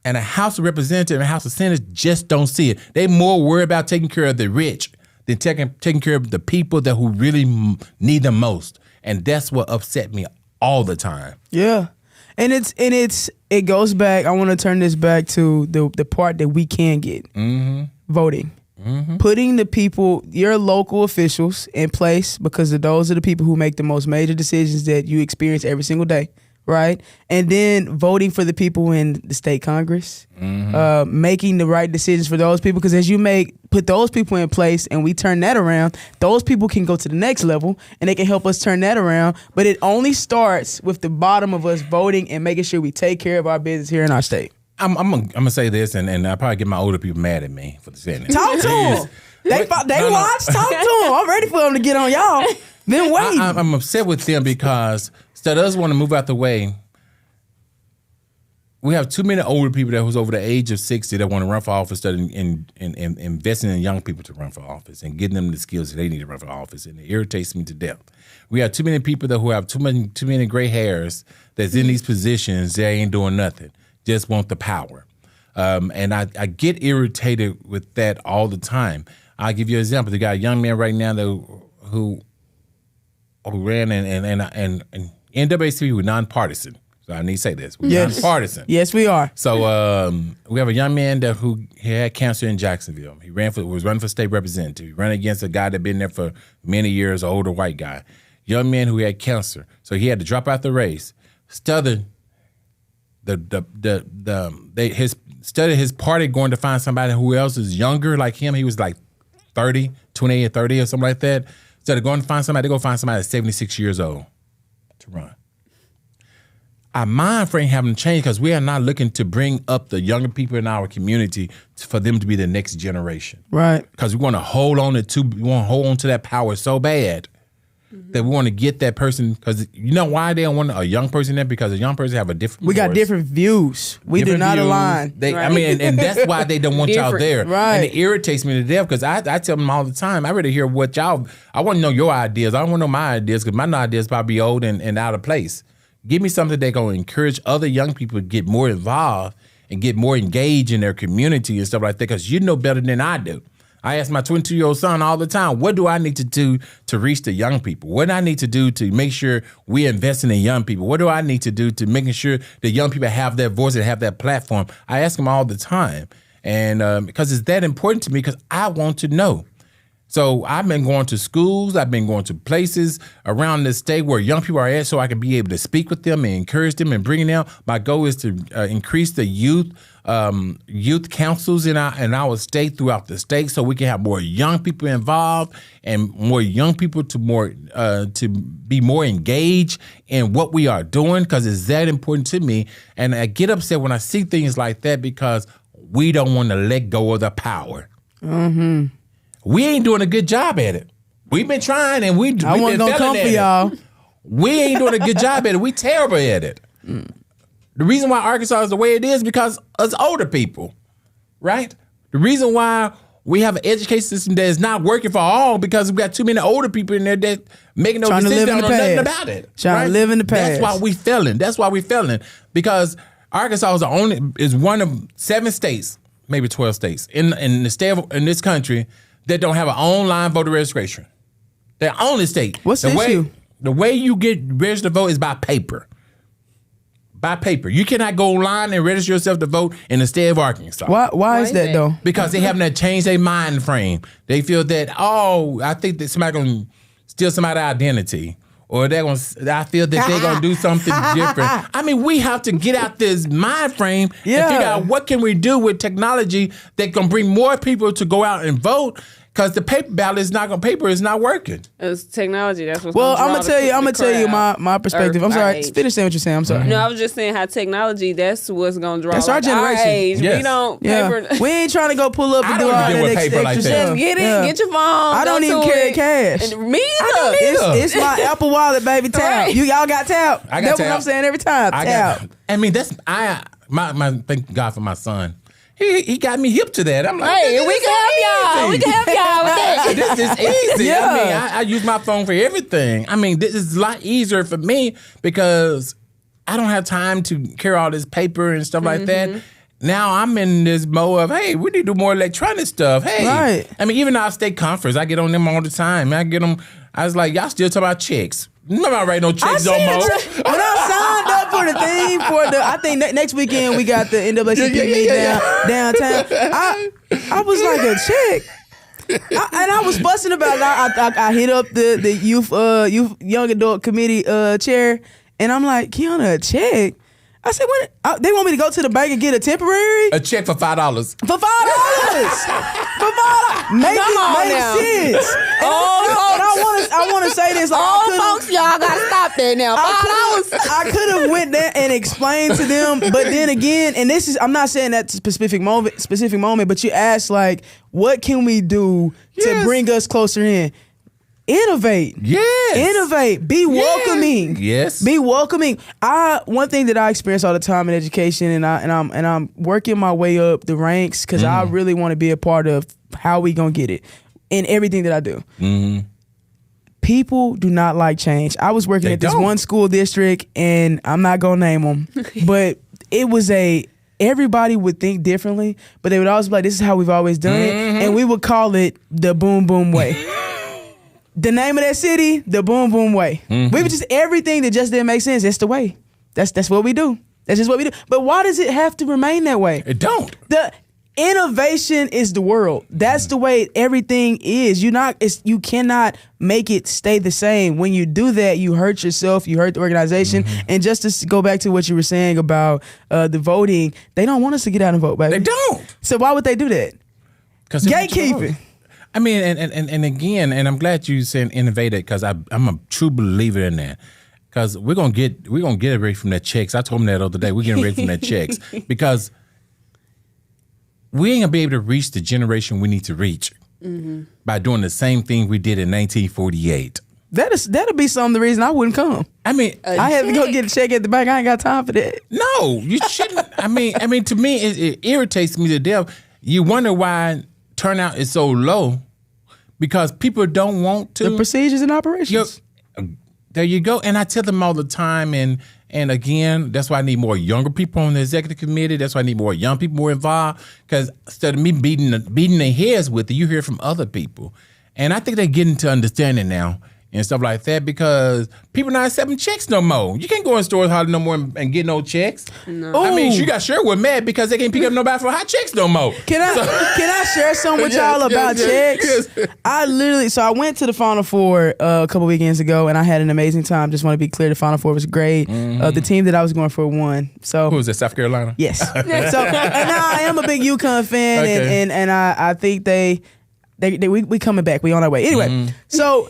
and a House of Representatives and a House of Senators just don't see it. They more worried about taking care of the rich than taking care of the people that who really need them most. And that's what upset me all the time. Yeah. And it goes back. I want to turn this back to the part that we can get. Voting. Putting the people, your local officials in place because those are the people who make the most major decisions that you experience every single day. Right. And then voting for the people in the state Congress, making the right decisions for those people. Because as you put those people in place and we turn that around, those people can go to the next level and they can help us turn that around. But it only starts with the bottom of us voting and making sure we take care of our business here in our state. I'm gonna say this, and I'll probably get my older people mad at me for saying this. Talk to them. They watch. Talk to them. I'm ready for them to get on y'all. Been waiting. I'm upset with them because instead of us want to move out the way, we have too many older people that was over the age of 60 that want to run for office instead of investing in young people to run for office and getting them the skills that they need to run for office. And it irritates me to death. We have too many people who have too many gray hairs that's in these positions. They ain't doing nothing. Just want the power. And I get irritated with that all the time. I'll give you an example. They got a young man right now who ran and NAACP was nonpartisan. So I need to say this. We're nonpartisan. Yes, we are. So we have a young man who had cancer in Jacksonville. He was running for state representative. He ran against a guy that been there for many years, an older white guy. Young man who had cancer. So he had to drop out the race. Studied his party going to find somebody who else is younger like him. He was like 30, 28 or 30 or something like that. Instead of going to find somebody, they go find somebody that's 76 years old to run. Our mind frame haven't changed because we are not looking to bring up the younger people in our community for them to be the next generation. Right. Because we want to hold on to that power so bad that we want to get that person, because you know why they don't want a young person there? Because a young person have a different. We got different views. We do not align. I mean, and that's why they don't want y'all there. Right. And it irritates me to death, because I tell them all the time, I really hear what y'all. I want to know your ideas. I don't want to know my ideas, because my ideas probably old and out of place. Give me something that's going to encourage other young people to get more involved and get more engaged in their community and stuff like that, because you know better than I do. I ask my 22-year-old son all the time, what do I need to do to reach the young people? What do I need to do to make sure we're investing in young people? What do I need to do to making sure the young people have that voice and have that platform? I ask him all the time, and because it's that important to me, because I want to know. So I've been going to schools, I've been going to places around the state where young people are at, so I can be able to speak with them and encourage them and bring them. My goal is to increase the youth councils in our state, throughout the state, so we can have more young people involved and more young people to be more engaged in what we are doing, because it's that important to me. And I get upset when I see things like that, because we don't want to let go of the power. Mm-hmm. We ain't doing a good job at it. We've been trying, and we've been failing at it. Come for y'all. We ain't doing a good job at it. We terrible at it. The reason why Arkansas is the way it is because us older people, right? The reason why we have an education system that is not working for all, because we got too many older people in there that making no decisions, don't know nothing about it. Trying to live in the past. That's why we failing. That's why we failing, because Arkansas is one of 7 states, maybe 12 states in the state in this country that don't have an online voter registration. They're the only state. What's the issue? The way you get registered to vote is by paper. By paper. You cannot go online and register yourself to vote in the state of Arkansas. Why is that, though? Because they haven't changed their mind frame. They feel that, I think that somebody's going to steal somebody's identity. Or I feel that they're going to do something different. I mean, we have to get out this mind frame and figure out what can we do with technology that can bring more people to go out and vote. Because the paper ballot is not working. It's technology. That's what's I'm gonna tell you my perspective. I'm sorry. Finish saying what you're saying. I'm sorry. No, I was just saying how technology. That's what's gonna draw. That's our generation. Our age. Yes. We don't. Paper. We ain't trying to go pull up and do all that extra like stuff. Just get it. Get your phone. I don't even carry cash. And me either. It's my Apple Wallet, baby. Tap. Right. Y'all got tap. I got That's tap. what I'm saying every time. Tap. I mean, thank God for my son. He got me hip to that. I'm like, hey, we can help y'all. We can help y'all with that. This is easy. I mean, I use my phone for everything. I mean, this is a lot easier for me because I don't have time to carry all this paper and stuff like that. Now I'm in this mode of, hey, we need to do more electronic stuff. Hey, right. I mean, even our state conference, I get on them all the time. I was like, y'all still talking about checks. Nobody write no checks no more. When I signed up for the thing I think next weekend we got the NAACP meeting downtown. I was like, a check. And I was fussing about it. I hit up the youth young adult committee chair, and I'm like, Kiana, a check? I said, what? They want me to go to the bank and get a temporary? A check for $5. For $5. For $5. Make sense. I want to say this. Like, folks, y'all got to stop that now. $5. I could have went there and explained to them, but then again, and this is, I'm not saying that specific moment, but you asked, like, what can we do to bring us closer in? Innovate. Yes. Innovate. Be welcoming. Yes. Be welcoming. One thing that I experience all the time in education, and I'm working my way up the ranks because I really want to be a part of how we gonna get it in everything that I do. Mm-hmm. People do not like change. I was working at this one school district, and I'm not gonna name them, but it was everybody would think differently, but they would always be like, this is how we've always done it, and we would call it the boom boom way. The name of that city, the boom boom way. We would just, everything that just didn't make sense. That's the way. That's what we do. That's just what we do. But why does it have to remain that way? It don't. The innovation is the world. That's the way everything is. You cannot make it stay the same. When you do that, you hurt yourself. You hurt the organization. And just to go back to what you were saying about the voting, they don't want us to get out and vote, baby. They don't. So why would they do that? Gatekeeping. I mean, and again, and I'm glad you said innovative because I'm a true believer in that. Because we're gonna get away from that checks. I told them that the other day. We're getting away from that checks because we ain't gonna be able to reach the generation we need to reach by doing the same thing we did in 1948. That'll be some of the reason I wouldn't come. I mean, I have to go get a check at the bank. I ain't got time for that. No, you shouldn't. I mean, to me, it irritates me to death. You wonder why turnout is so low because people don't want to. The procedures and operations. There you go. And I tell them all the time, and again, that's why I need more younger people on the executive committee. That's why I need more young people more involved. Because instead of me beating their heads with it, you hear from other people. And I think they're getting to understanding now and stuff like that because people not accepting checks no more. You can't go in stores holler no more and get no checks. No. I mean, you got Sherwood mad because they can't pick up nobody for hot checks no more. Can I share something with y'all about checks? Yes. I went to the Final Four a couple weekends ago and I had an amazing time. Just want to be clear, the Final Four was great. The team that I was going for won. So who was that? South Carolina? Yes. And I am a big UConn fan, and I think we coming back. We on our way. Anyway, so.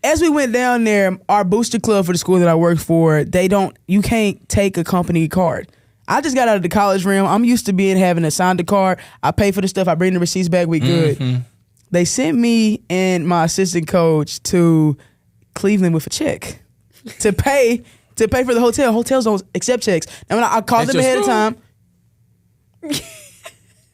As we went down there, our booster club for the school that I work for, you can't take a company card. I just got out of the college realm. I'm used to having assigned a card. I pay for the stuff. I bring the receipts back. We good. They sent me and my assistant coach to Cleveland with a check to pay for the hotel. Hotels don't accept checks. And when I called them ahead of time.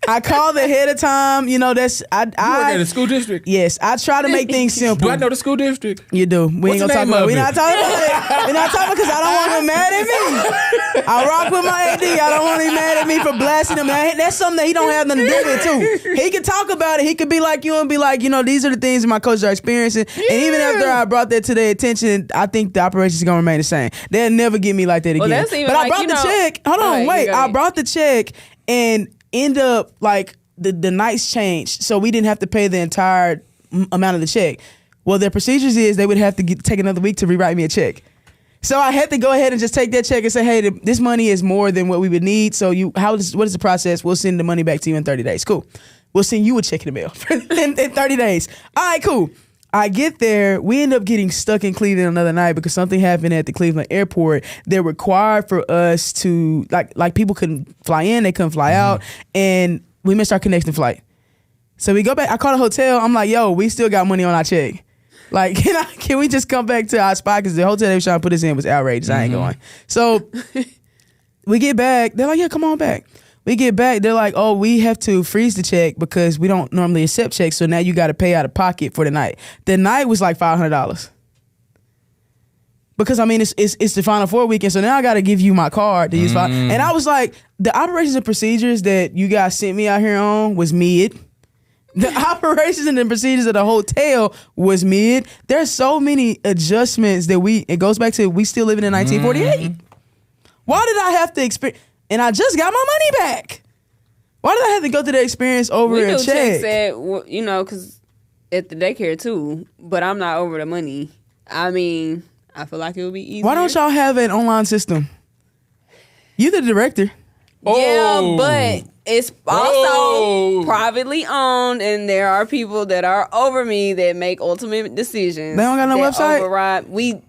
I called ahead of time. You know, you work at the school district? Yes. I try to make things simple. Do I know the school district? You do. We ain't gonna talk about it. We're not talking about it. We're not talking because I don't want him mad at me. I rock with my AD. I don't want him mad at me for blasting him. That's something that he don't have nothing to do with, too. He can talk about it. He could be like you and be like, these are the things that my coaches are experiencing. Yeah. And even after I brought that to their attention, I think the operations are going to remain the same. They'll never get me like that again. But I brought the check. Hold on, wait. I brought the check and end up like the nights changed, so we didn't have to pay the entire amount of the check. Well, their procedures is they would have to take another week to rewrite me a check. So I had to go ahead and just take that check and say, hey, this money is more than what we would need. So what is the process? We'll send the money back to you in 30 days. Cool. We'll send you a check in the mail in 30 days. All right, cool. I get there. We end up getting stuck in Cleveland another night because something happened at the Cleveland airport. They're required for us to, like people couldn't fly in, they couldn't fly out, and we missed our connection flight. So we go back. I call the hotel. I'm like, yo, we still got money on our check. Like, can we just come back to our spot? Because the hotel they were trying to put us in was outrageous. I ain't going. So we get back. They're like, yeah, come on back. We get back, they're like, oh, we have to freeze the check because we don't normally accept checks, so now you got to pay out of pocket for the night. The night was like $500. Because, I mean, it's the Final Four weekend, so now I got to give you my card to use. And I was like, the operations and procedures that you guys sent me out here on was mid. The operations and the procedures of the hotel was mid. There's so many adjustments that it goes back to we still living in 1948. Why did I have to experience... And I just got my money back. Why did I have to go through that experience over a check? Because at the daycare too, but I'm not over the money. I mean, I feel like it would be easier. Why don't y'all have an online system? You the director. Yeah, but it's also privately owned, and there are people that are over me that make ultimate decisions. They don't got no website? We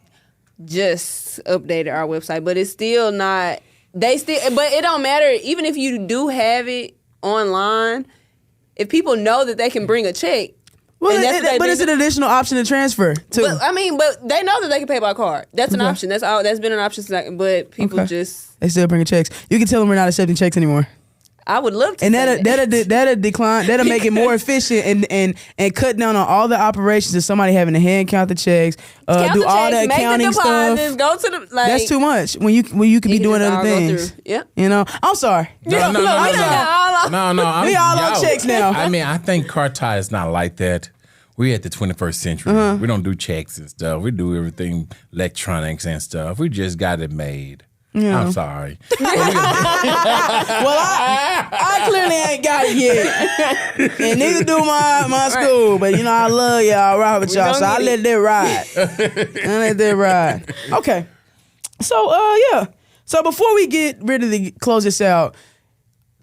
just updated our website, but it's still not... but it don't matter. Even if you do have it online, if people know that they can bring a check, but it's an additional option to transfer too. But they know that they can pay by card. That's an option. That's all. That's been an option since. But people they still bring checks. You can tell them we're not accepting checks anymore. I would love to. And that'll decline. That'll make it more efficient and cut down on all the operations of somebody having to hand count the checks, do all the accounting stuff. Go to the that's too much when you could be doing other things. Yeah, I'm sorry. No. We all on checks now. I mean, I think Carti is not like that. We at the 21st century. We don't do checks and stuff. We do everything electronics and stuff. We just got it made. Yeah. I'm sorry. Well, I clearly ain't got it yet. And neither do my school. But, I love y'all. I ride with y'all. So I let that ride. Okay. So, yeah. So before we get ready to close this out,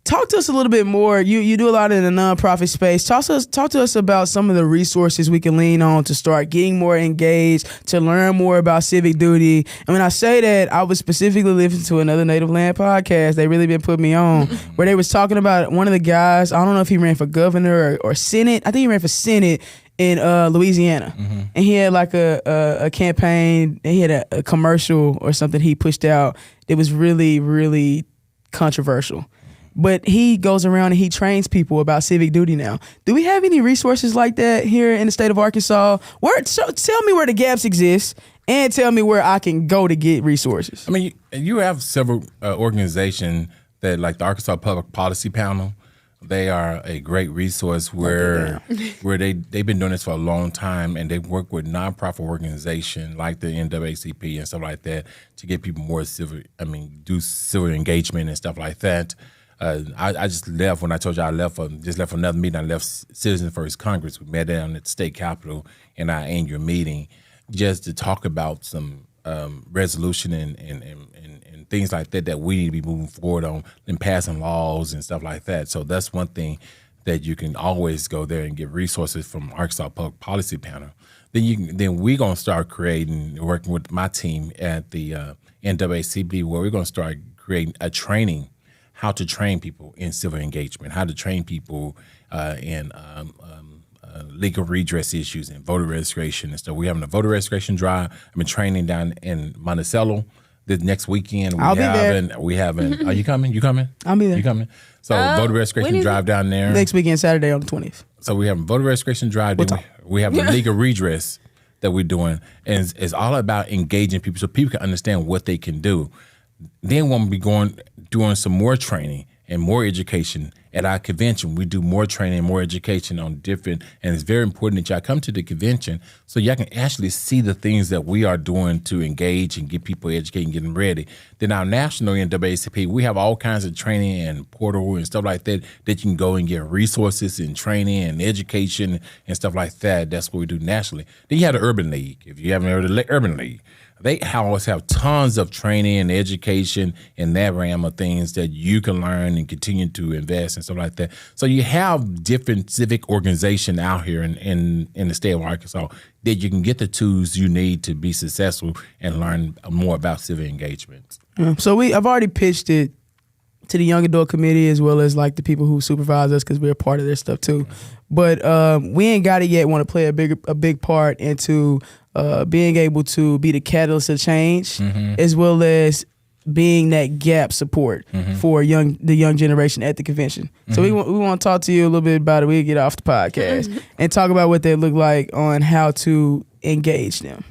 talk to us a little bit more. You do a lot in the nonprofit space. Talk to us about some of the resources we can lean on to start getting more engaged, to learn more about civic duty. And when I say that, I was specifically listening to another Native Land podcast. They really been putting me on, where they was talking about one of the guys. I don't know if he ran for governor or Senate. I think he ran for Senate in Louisiana, and he had like a campaign. He had a commercial or something he pushed out. It was really, really controversial. But he goes around and he trains people about civic duty now. Do we have any resources like that here in the state of Arkansas? Tell me where the gaps exist and tell me where I can go to get resources. I mean, you have several organizations that, like the Arkansas Public Policy Panel, they are a great resource where they've been doing this for a long time, and they work with nonprofit organizations like the NAACP and stuff like that to get people more do civil engagement and stuff like that. I just left when I told you I left for another meeting. I left Citizens First Congress. We met down at the state capitol in our annual meeting just to talk about some resolution and things like that we need to be moving forward on and passing laws and stuff like that. So that's one thing that you can always go there and get resources from Arkansas Public Policy Panel. Then we're gonna start working with my team at the NAACP, where we're gonna start creating a training. How to train people in civil engagement, how to train people in legal redress issues and voter registration and stuff. We're having a voter registration drive. I've been training down in Monticello this next weekend. I'll be there. Are you coming? You coming? I'll be there. You coming? So voter registration drive down there. Next weekend, Saturday on the 20th. So we have a voter registration drive. We have the legal redress that we're doing. And it's all about engaging people so people can understand what they can do. Then when we doing some more training and more education at our convention, we do more training and more education on different, and it's very important that y'all come to the convention so y'all can actually see the things that we are doing to engage and get people educated and get them ready. Then our national NAACP, we have all kinds of training and portal and stuff like that you can go and get resources and training and education and stuff like that. That's what we do nationally. Then you have the Urban League. If you haven't heard of the Urban League, they always have tons of training and education in that realm of things that you can learn and continue to invest and stuff like that. So you have different civic organizations out here in the state of Arkansas that you can get the tools you need to be successful and learn more about civic engagement. So I've already pitched it to the young adult committee as well as like the people who supervise us because we're a part of their stuff too. But we ain't got it yet. Want to play a big part into being able to be the catalyst of change, as well as being that gap support for the young generation at the convention. So we want to talk to you a little bit about it. We'll get off the podcast and talk about what they look like on how to engage them.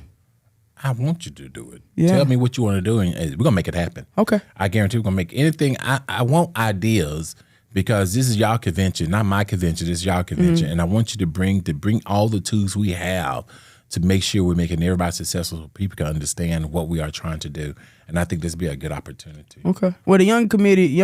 I want you to do it. Yeah. Tell me what you want to do, and we're going to make it happen. Okay. I guarantee we're going to make anything. I want ideas because this is y'all convention, not my convention. This is y'all convention, and I want you to bring all the tools we have to make sure we're making everybody successful so people can understand what we are trying to do. And I think this would be a good opportunity. Okay. Well, the young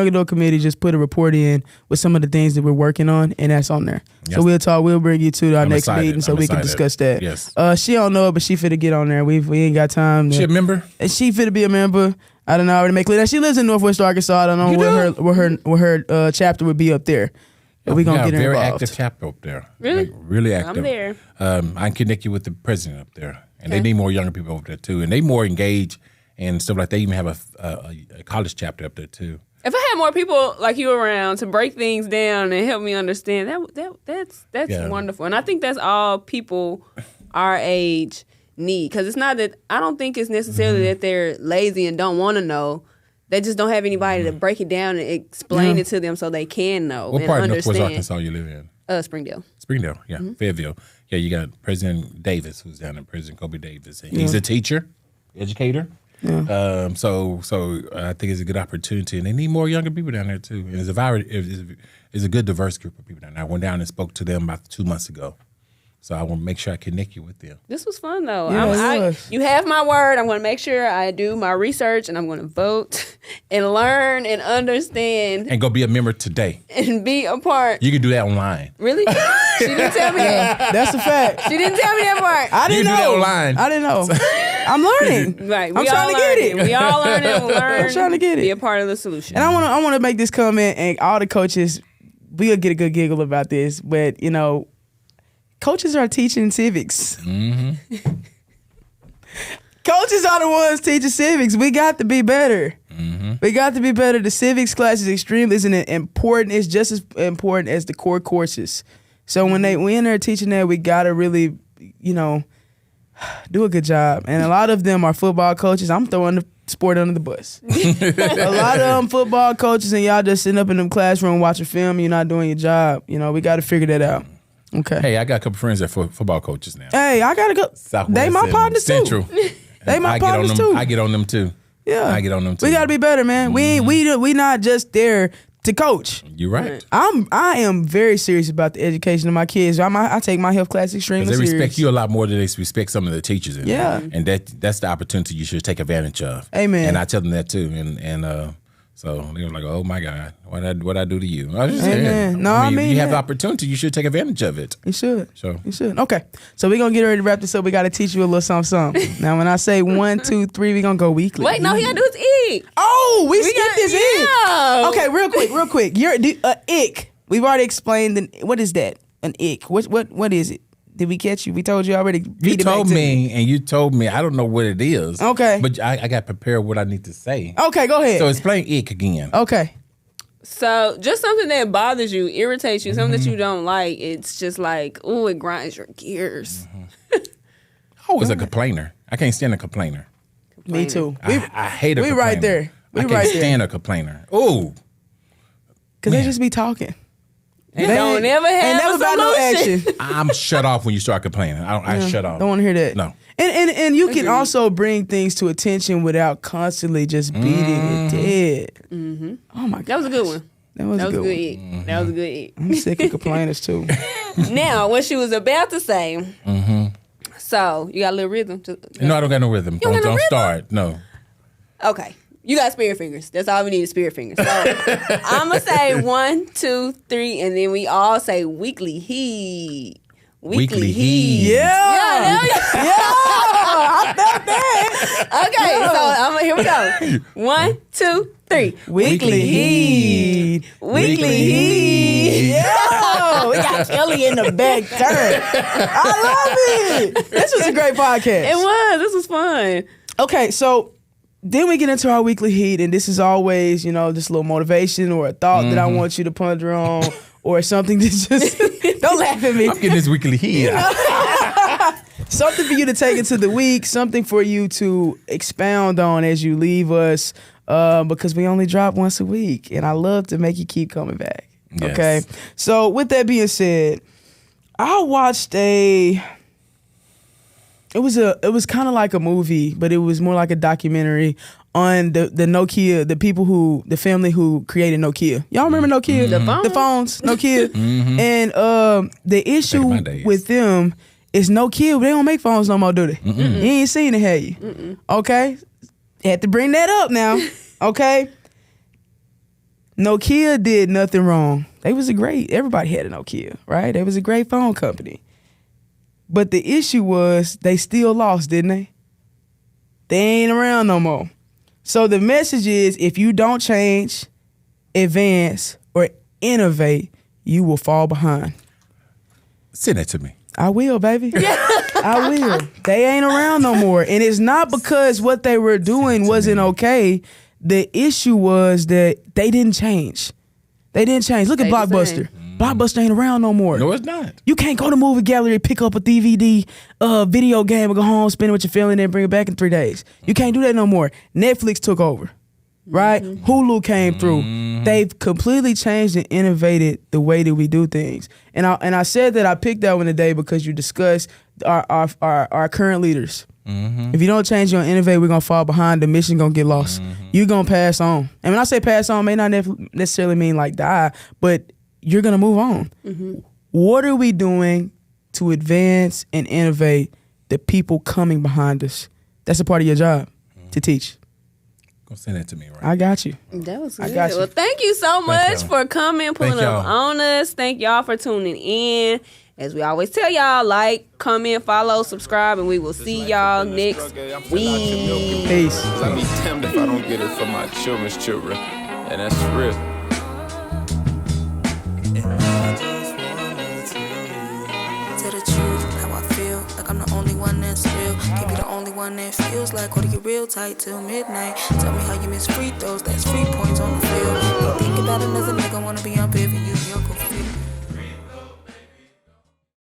adult committee just put a report in with some of the things that we're working on, and that's on there. Yes. So we'll bring you to our next meeting so we can discuss that. Yes. She don't know it, but she finna get on there. We ain't got time. She a member? And she finna be a member. I don't know. I already make clear that she lives in Northwest Arkansas. I don't know where her chapter would be up there. But we're going to get her involved. Very active chapter up there. Really? Like, really active. I'm there. I can connect you with the president up there. And they need more younger people up there, too. And they more engaged and stuff like that. They even have a college chapter up there, too. If I had more people like you around to break things down and help me understand, that's wonderful. And I think that's all people our age need. Because it's not that, I don't think it's necessarily that they're lazy and don't want to know. They just don't have anybody to break it down and explain it to them so they can know and understand. What part of Northwest Arkansas you live in? Springdale. Springdale, yeah. Fayetteville. Yeah, you got President Davis, who's down there, President Kobe Davis. And he's a teacher, educator. Yeah. So I think it's a good opportunity. And they need more younger people down there, too. And it's a good, diverse group of people down there. I went down and spoke to them about 2 months ago. So I want to make sure I connect you with them. This was fun, though. Yeah, you have my word. I'm going to make sure I do my research, and I'm going to vote and learn and understand. And go be a member today. And be a part. You can do that online. Really? She didn't tell me that. That's a fact. She didn't tell me that part. I didn't know. You can do that online. I didn't know. I'm learning. Right. I'm trying to get it. We all learn and learn. I'm trying to get it. Be a part of the solution. And I want to make this comment, and all the coaches, we'll get a good giggle about this, but, coaches are teaching civics. Coaches are the ones teaching civics. We got to be better. We got to be better. The civics class is extremely important. It's just as important as the core courses. So when we in there teaching that, we gotta really, do a good job. And a lot of them are football coaches. I'm throwing the sport under the bus. A lot of them football coaches, and y'all just sitting up in them classroom watching film. You're not doing your job. We got to figure that out. Okay. Hey, I got a couple friends that are football coaches now. Hey, I gotta go. Southwest they my partners Central. too. They my partners too. I get on them too. Yeah, I get on them too. We gotta be better, man. We not just there to coach. You're right. I am very serious about the education of my kids. I take my health class extremely serious. They respect you a lot more than they respect some of the teachers in yeah. there. And that's the opportunity you should take advantage of. Amen. And I tell them that too. And so they were like, "Oh my God, what I do to you?" I was just saying. Amen. No, I mean you have the opportunity, you should take advantage of it. You should. So you should. Okay. So we're gonna get ready to wrap this up. We gotta teach you a little something. Now when I say 1, 2, 3, we're gonna go weekly. Wait, no, he gotta do his ick. Oh, we skipped his ick. Yeah. Okay, real quick. Your ick. We've already explained what is that? An ick. What is it? Did we catch you? We told you already. You told me, and you told me. I don't know what it is. Okay. But I got prepared what I need to say. Okay, go ahead. So explain ick again. Okay. So just something that bothers you, irritates you, something that you don't like. It's just like, ooh, it grinds your gears. Always a complainer. I can't stand a complainer. Me too. I hate a complainer. We right there. I can't stand a complainer. Ooh. Because they just be talking. They don't ever have a got no solution. action. I'm shut off when you start complaining. I shut off. Don't want to hear that. No. And you can also bring things to attention without constantly just beating it dead. Mm-hmm. Oh my God. That was a good one. That was a good one. ick. That was a good ick. I'm sick of complainers too. Now, what she was about to say. So, you got a little rhythm? No, I don't got no rhythm. got no Don't rhythm? start. No. Okay. You got spirit fingers. That's all we need is spirit fingers. So I'm going to say 1, 2, 3, and then we all say weekly heat. Weekly heat. Yeah. I felt that. Okay, so here we go. 1, 2, 3. Weekly heat. Weekly heat. Yo, we got Kelly in the back turn. I love it. This was a great podcast. It was. This was fun. Okay, so then we get into our weekly heat, and this is always, just a little motivation or a thought that I want you to ponder on, or something to just don't laugh at me. I'm getting this weekly heat. Something for you to take into the week, something for you to expound on as you leave us, because we only drop once a week, and I love to make you keep coming back. Yes. Okay, so with that being said, I watched It was kind of like a movie, but it was more like a documentary on the Nokia, the family who created Nokia. Y'all remember Nokia? The phones, Nokia. And the issue with them is Nokia, they don't make phones no more, do they? You ain't seen it, have you? Okay? Had to bring that up now. Okay? Nokia did nothing wrong. Everybody had a Nokia, right? It was a great phone company. But the issue was they still lost, didn't they? They ain't around no more. So the message is, if you don't change, advance, or innovate, you will fall behind. Send that to me. I will, baby. I will. They ain't around no more. And it's not because what they were doing wasn't okay. The issue was that they didn't change. Look at Blockbuster. Blockbuster ain't around no more. No, it's not. You can't go to movie gallery, pick up a DVD, video game, and go home, spend it with your family, and then bring it back in 3 days. You can't do that no more. Netflix took over, right? Hulu came through. They've completely changed and innovated the way that we do things. And I said that I picked that one today because you discussed our current leaders. If you don't change, you're gonna innovate, we're gonna fall behind, the mission gonna get lost. You're gonna pass on. And when I say pass on, may not necessarily mean like die, but you're gonna move on. What are we doing to advance and innovate the people coming behind us? That's a part of your job to teach. Go send that to me, right? I got you. That was good. I got you. Well, thank you so much for coming, pulling up on us. Thank y'all for tuning in. As we always tell y'all, like, comment, follow, subscribe, and we will see y'all next week. Peace. I'd be damned if I don't get it for my children's children. And that's real. Tell the truth, how I feel, like I'm the only one that's real. Can't be the only one that feels like holding you real tight till midnight. Tell me how you miss free throws, that's 3 points on the field. You think about another nigga, wanna be unfair for you, you'll go feel.